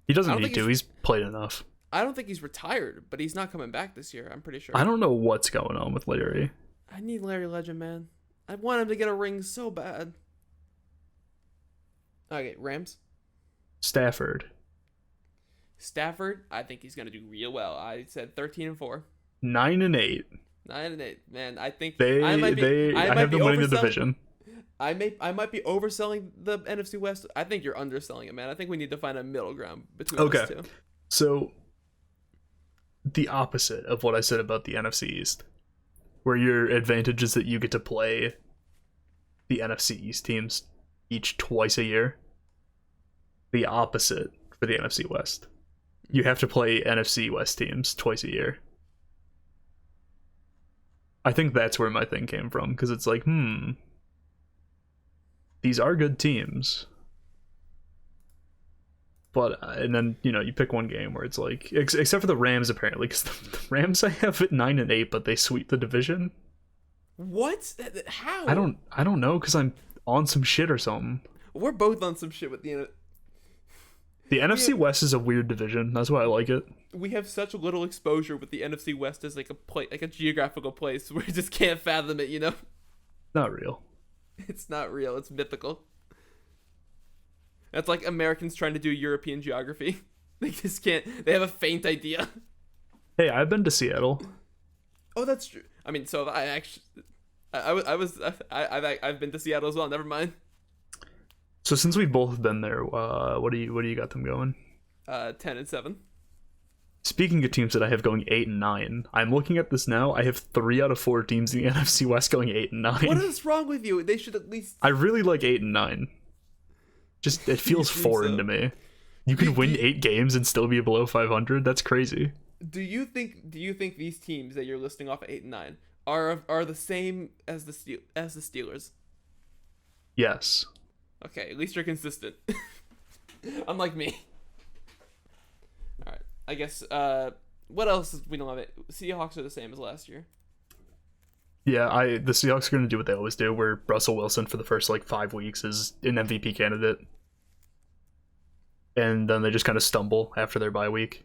He doesn't need to. He's played enough. I don't think he's retired, but he's not coming back this year, I'm pretty sure. I don't know what's going on with Larry. I need Larry Legend, man. I want him to get a ring so bad. Okay, Rams. Stafford, I think he's gonna do real well. I said 13-4. 9-8. 9-8. Man, I think I have them winning the division. I might be overselling the NFC West. I think you're underselling it, man. I think we need to find a middle ground between those two. So the opposite of what I said about the NFC East, where your advantage is that you get to play the NFC East teams each twice a year. The opposite for the NFC West. You have to play NFC West teams twice a year. I think that's where my thing came from, because it's like, these are good teams. But and then you pick one game where it's like, except for the Rams apparently, because the Rams I have at 9-8, but they sweep the division. What? How? I don't know, because I'm on some shit or something. We're both on some shit with The NFC West is a weird division. That's why I like it. We have such little exposure with the NFC West as like a geographical place where we just can't fathom it. Not real. It's not real. It's mythical. That's like Americans trying to do European geography. They just can't. They have a faint idea. Hey, I've been to Seattle. Oh, that's true. I mean, so I've been to Seattle as well. Never mind. So since we've both been there, what do you got them going? 10-7. Speaking of teams that I have going 8-9, I'm looking at this now. I have 3 out of 4 teams in the NFC West going 8-9. What is wrong with you? They should at least. I really like 8-9. Just it feels foreign to me. You can win 8 games and still be below 500. That's crazy. Do you think these teams that you're listing off at 8-9 are the same as the Steelers? Yes. Okay, at least you're consistent. Unlike me. All right. I guess what else we don't have it. Seahawks are the same as last year. Yeah, the Seahawks are going to do what they always do, where Russell Wilson for the first 5 weeks is an MVP candidate. And then they just kind of stumble after their bye week.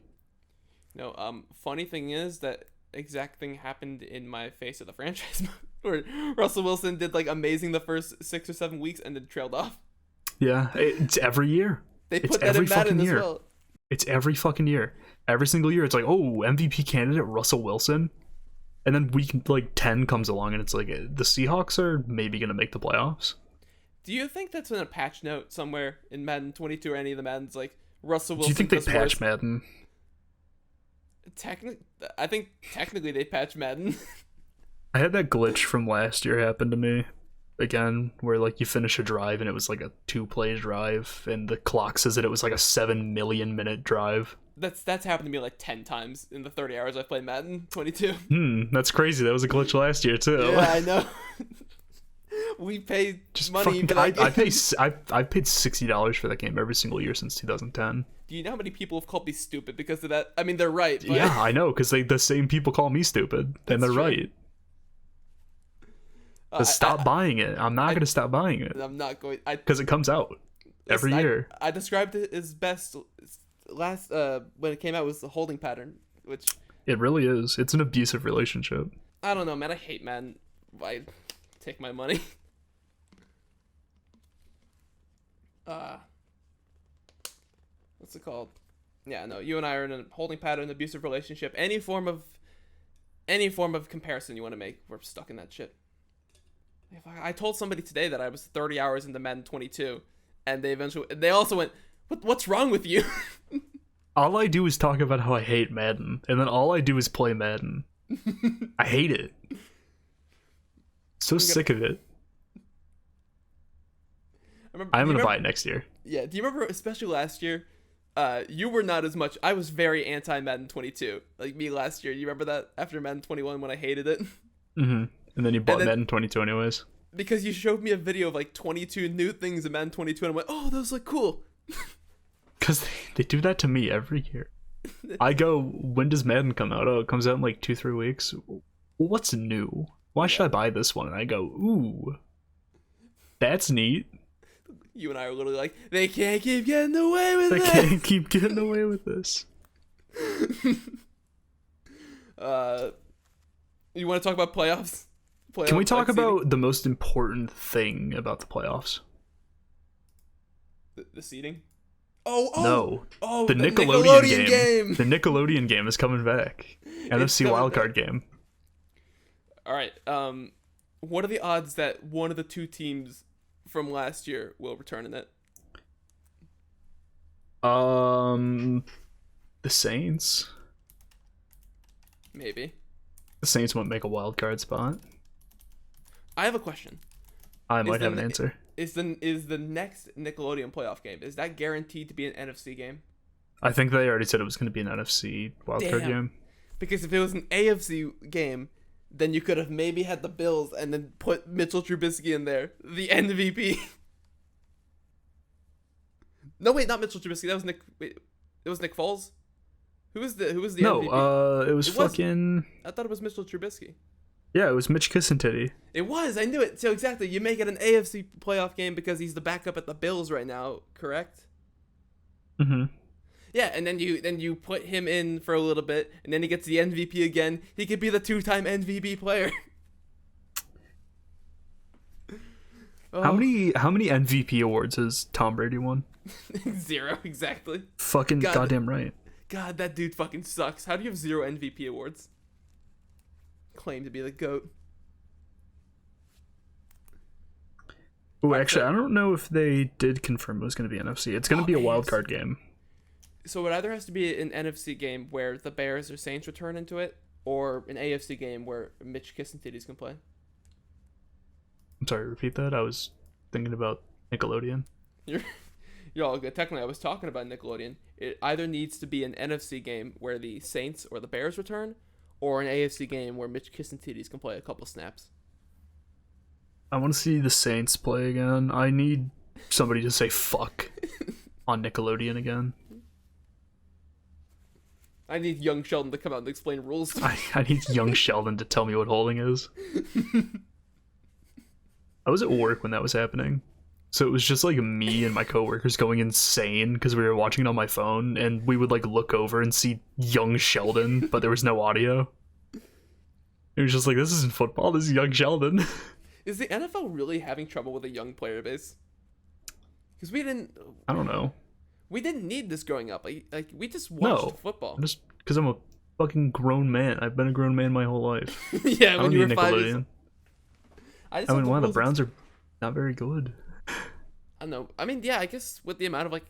No, funny thing is that exact thing happened in my Face of the Franchise where Russell Wilson did amazing the first 6 or 7 weeks and then trailed off. Yeah, it's every year. They put that in Madden as well. It's every fucking year. Every single year it's like, oh, MVP candidate Russell Wilson. And then week 10 comes along and it's like, the Seahawks are maybe going to make the playoffs. Do you think that's in a patch note somewhere in Madden 22 or any of the Maddens, Russell Wilson? Do you think they patch Madden? I think technically they patch Madden. I had that glitch from last year happen to me again, where you finish a drive and it was a 2-play drive and the clock says that it was a 7 million minute drive. That's happened to me 10 times in the 30 hours I played Madden 22. That's crazy. That was a glitch last year too. Yeah, I know. We paid just money for that game. I paid $60 for that game every single year since 2010. Do you know how many people have called me stupid because of that? I mean, they're right. But... Yeah, I know, because the same people call me stupid, and they're right. Stop buying it. I'm not going to stop buying it. I'm not going... Because it comes out every year. I described it as best last... when it came out was the holding pattern, which... It really is. It's an abusive relationship. I don't know, man. I hate Madden. I take my money. What's it called? Yeah, no, you and I are in a holding pattern, abusive relationship. Any form of comparison you want to make, we're stuck in that shit. I told somebody today that I was 30 hours into Madden 22, and they also went, "What's wrong with you?" All I do is talk about how I hate Madden, and then all I do is play Madden. I hate it. So sick of it. I'm gonna buy it next year. Yeah, do you remember, especially last year, you were not as much. I was very anti Madden 22, like me last year. You remember that after Madden 21 when I hated it? Mm-hmm. And then you bought Madden 22 anyways. Because you showed me a video of 22 new things in Madden 22, and I went, "Oh, those look cool." Because they do that to me every year. I go, when does Madden come out? Oh, it comes out in 2-3 weeks. What's new? Why should I buy this one? And I go, ooh, that's neat. You and I are literally like, they can't keep getting away with this. They can't keep getting away with this. You want to talk about playoffs? Can we talk about the most important thing about the playoffs? The seeding? No. Oh, the Nickelodeon game. The Nickelodeon game is coming back. NFC wildcard game. All right. What are the odds that one of the two teams from last year will return in it? The Saints. Maybe. The Saints won't make a wildcard spot. I have a question. I might have an answer. Is the next Nickelodeon playoff game, is that guaranteed to be an NFC game? I think they already said it was going to be an NFC wildcard game. Because if it was an AFC game, then you could have maybe had the Bills and then put Mitchell Trubisky in there, the MVP. No, wait, not Mitchell Trubisky. That was Nick. Wait, it was Nick Foles. Who was the No, MVP? it was It was. fucking I thought it was Mitchell Trubisky. yeah, it was Mitch Kissintitty. It was. I knew it. So exactly, you make it an AFC playoff game because he's the backup at the Bills right now. Correct. Mm-hmm. Yeah, and then you put him in for a little bit, and then he gets the MVP again. He could be the 2-time MVP player. How many MVP awards has Tom Brady won? 0, exactly. Fucking God. goddamn right. God, that dude fucking sucks. How do you have 0 MVP awards? Claim to be the GOAT. Oh, actually, I don't know if they did confirm it was going to be NFC. It's going to be a wild card game. So it either has to be an NFC game where the Bears or Saints return into it, or an AFC game where Mitch Kissintitties can play. I'm sorry, repeat that. I was thinking about Nickelodeon. You're all good. Technically, I was talking about Nickelodeon. It either needs to be an NFC game where the Saints or the Bears return, or an AFC game where Mitch Kissintitties can play a couple snaps. I want to see the Saints play again. I need somebody to say fuck on Nickelodeon again. I need young Sheldon to come out and explain rules to me. I need young Sheldon to tell me what holding is. I was at work when that was happening. So it was just like me and my coworkers going insane because we were watching it on my phone, and we would like look over and see young Sheldon, but there was no audio. It was just like, this isn't football, this is young Sheldon. Is the NFL really having trouble with a young player base? Because I don't know. we didn't need this growing up. Like we just watched football. Just because I'm a fucking grown man. I've been a grown man my whole life. Yeah, I when don't you need were 5 years Nickelodeon. old. I mean, wow, the Browns are not very good. I know. I mean, yeah, I guess with the amount of like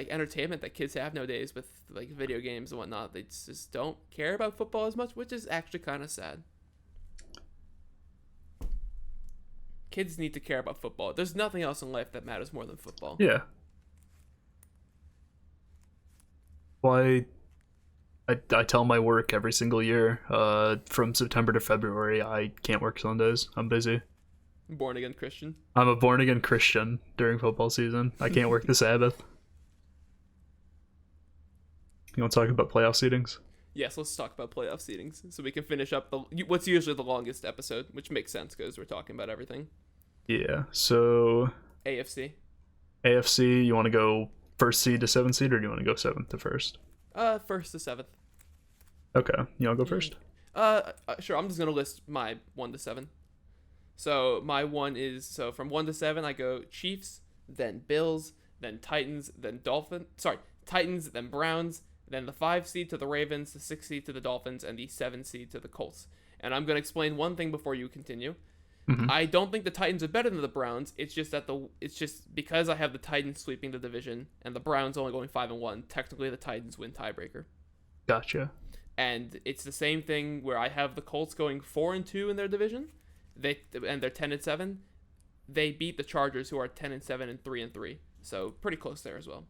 entertainment that kids have nowadays with like video games and whatnot, they just don't care about football as much, which is actually kind of sad. Kids need to care about football. There's nothing else in life that matters more than football. Yeah. Well, I tell my work every single year, from September to February, I can't work Sundays. I'm busy. Born again Christian. I'm a born again Christian during football season. I can't work the Sabbath. You want to talk about playoff seedings? Yes, let's talk about playoff seedings so we can finish up what's usually the longest episode, which makes sense because we're talking about everything. Yeah, so AFC. AFC, you want to go first seed to 7th seed, or do you want to go 7th to 1st? 1st to 7th. Okay, you want to go first? Sure, I'm just going to list my 1 to 7. So my 1 is, so from 1 to 7, I go Chiefs, then Bills, then Titans, then Titans, then Browns, then the 5 seed to the Ravens, the 6 seed to the Dolphins, and the 7 seed to the Colts. And I'm going to explain one thing before you continue. Mm-hmm. I don't think the Titans are better than the Browns. It's just because I have the Titans sweeping the division and the Browns only going 5-1. Technically, the Titans win tiebreaker. Gotcha. And it's the same thing where I have the Colts going 4-2 in their division. They're 10-7. They beat the Chargers, who are 10-7 and 3-3. So pretty close there as well.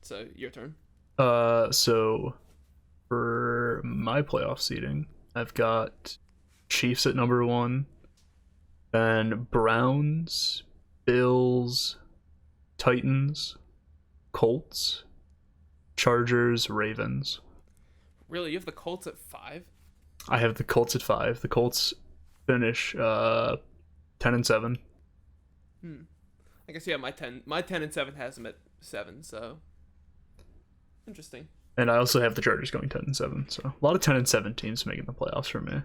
So your turn. So for my playoff seeding, I've got Chiefs at number 1, then Browns, Bills, Titans, Colts, Chargers, Ravens. Really, you have the Colts at 5? I have the Colts at 5. The Colts finish 10-7. I guess yeah, my 10-7 has them at 7. So interesting. And I also have the Chargers going 10-7. So a lot of 10-7 teams making the playoffs for me.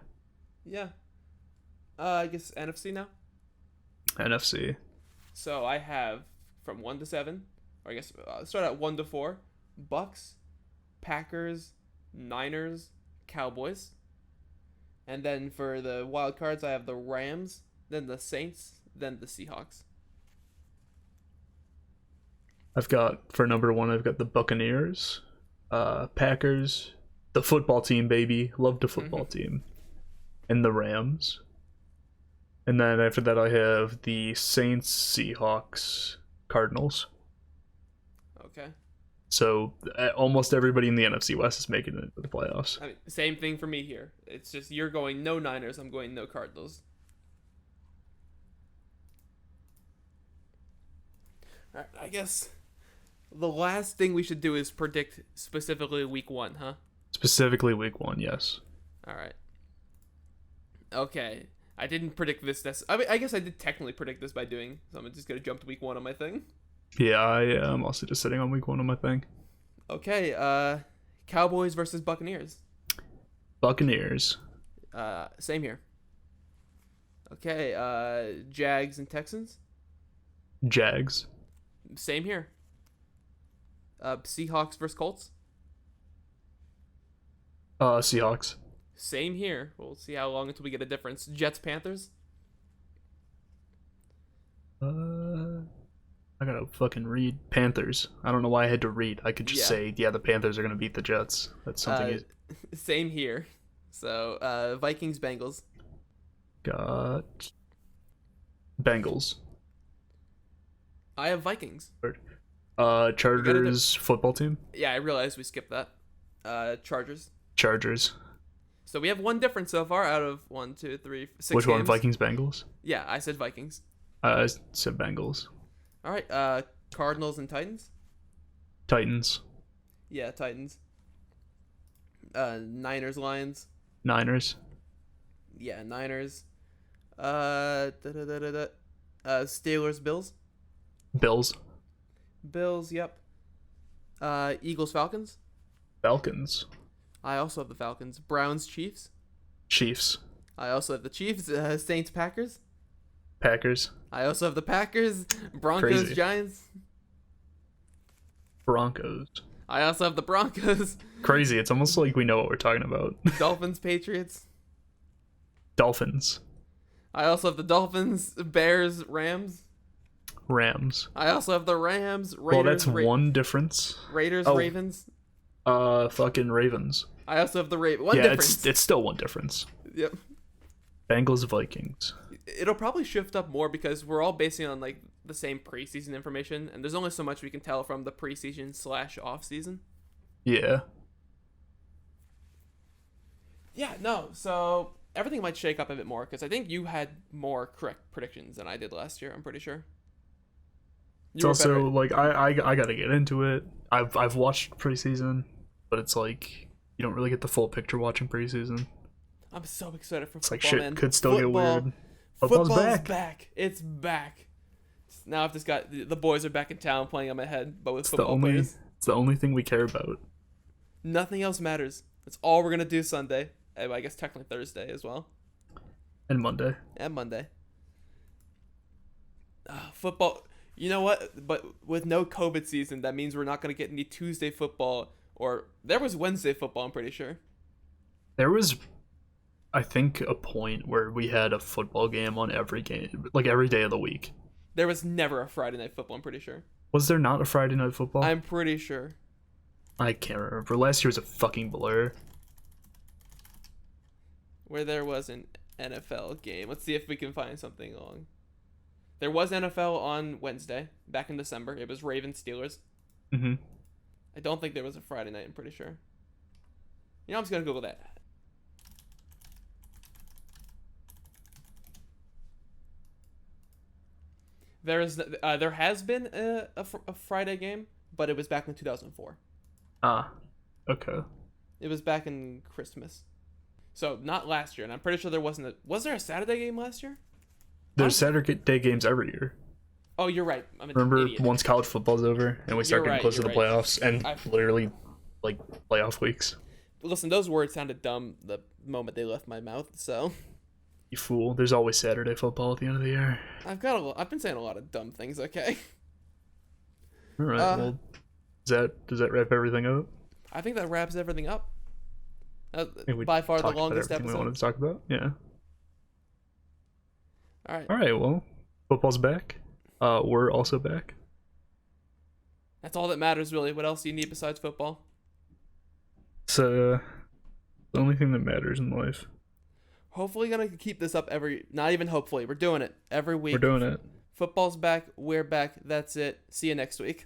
Yeah. I guess NFC now. NFC. So I have from 1 to 7, or I guess start at 1 to 4. Bucks, Packers, Niners, Cowboys. And then for the wild cards, I have the Rams, then the Saints, then the Seahawks. I've got, for number 1, I've got the Buccaneers, Packers, the football team, baby. Love the football team. And the Rams. And then after that, I have the Saints, Seahawks, Cardinals. Okay. So almost everybody in the NFC West is making it to the playoffs. I mean, same thing for me here. It's just you're going no Niners, I'm going no Cardinals. Alright, I guess the last thing we should do is predict specifically week 1, huh? Specifically week 1, yes. All right. Okay. I didn't predict this. I mean, I guess I did technically predict this by doing. So I'm just gonna jump to week 1 on my thing. Yeah, I'm also just sitting on week 1 on my thing. Okay. Cowboys versus Buccaneers. Buccaneers. Same here. Okay. Jags and Texans. Jags. Same here. Seahawks versus Colts. Seahawks. Same here. We'll see how long until we get a difference. Jets Panthers. I gotta fucking read Panthers. I don't know why I had to read. I could just say, yeah, the Panthers are gonna beat the Jets. That's something. Same here. So Vikings Bengals. Got Bengals. I have Vikings. Chargers football team. Yeah, I realized we skipped that. Chargers. Chargers. So we have one difference so far out of 1, 2, 3, 6 Which games. one? Vikings, Bengals? Yeah, I said Vikings. I said Bengals. All right, Cardinals and Titans. Titans. Yeah, Titans. Niners, Lions. Niners. Yeah, Niners. Steelers, Bills. Bills. Bills, yep. Eagles, Falcons. Falcons. I also have the Falcons. Browns, Chiefs. Chiefs. I also have the Chiefs. Saints, Packers. Packers. I also have the Packers. Broncos, Crazy. Giants. Broncos. I also have the Broncos. Crazy. It's almost like we know what we're talking about. Dolphins, Patriots. Dolphins. I also have the Dolphins. Bears, Rams. Rams. I also have the Rams. Raiders, Well, that's one difference. Raiders, Oh. Ravens. Fucking Ravens. I also have the Ravens. One yeah, difference. it's still one difference. Yep. Bengals, Vikings. It'll probably shift up more because we're all basing on like the same preseason information, and there's only so much we can tell from the preseason / off season. Yeah. Yeah, no. So everything might shake up a bit more because I think you had more correct predictions than I did last year. I'm pretty sure. It's also like I gotta get into it. I've watched preseason, but it's like you don't really get the full picture watching preseason. I'm so excited for It's football, like shit man. could still get weird. Football's back. back. It's back. Now I've just got the boys are back in town playing on my head, but with It's football players. It's the only thing we care about. Nothing else matters. That's all we're gonna do Sunday. I guess technically Thursday as well. And Monday. And Monday. Football. You know what? But with no COVID season, that means we're not going to get any Tuesday football. Or there was Wednesday football, I'm pretty sure. There was, I think, a point where we had a football game on every game, like every day of the week. There was never a Friday night football, I'm pretty sure. Was there not a Friday night football? I'm pretty sure. I can't remember. Last year was a fucking blur. Where there was an NFL game. Let's see if we can find something along. There was NFL on Wednesday, back in December. It was Ravens Steelers. Mm-hmm. I don't think there was a Friday night, I'm pretty sure. You know, I'm just going to Google that. There has been a Friday game, but it was back in 2004. Ah, okay. It was back in Christmas. So, not last year, and I'm pretty sure there wasn't was there a Saturday game last year? There's Saturday games every year. Oh, you're right. I'm an Remember idiot. once college football's over and we start You're getting right, close to the you're right. playoffs and literally like playoff weeks. Listen, those words sounded dumb the moment they left my mouth, so You fool. There's always Saturday football at the end of the year. I've been saying a lot of dumb things, okay? All right. Well, does that wrap everything up? I think that wraps everything up. I think we By far the talked about longest everything episode. we wanted to talk about. Yeah. All right. All right. Well, football's back. We're also back. That's all that matters, really. What else do you need besides football? It's the only thing that matters in life. Hopefully, gonna keep this up not even hopefully. We're doing it every week. We're doing it. Football's back. We're back. That's it. See you next week.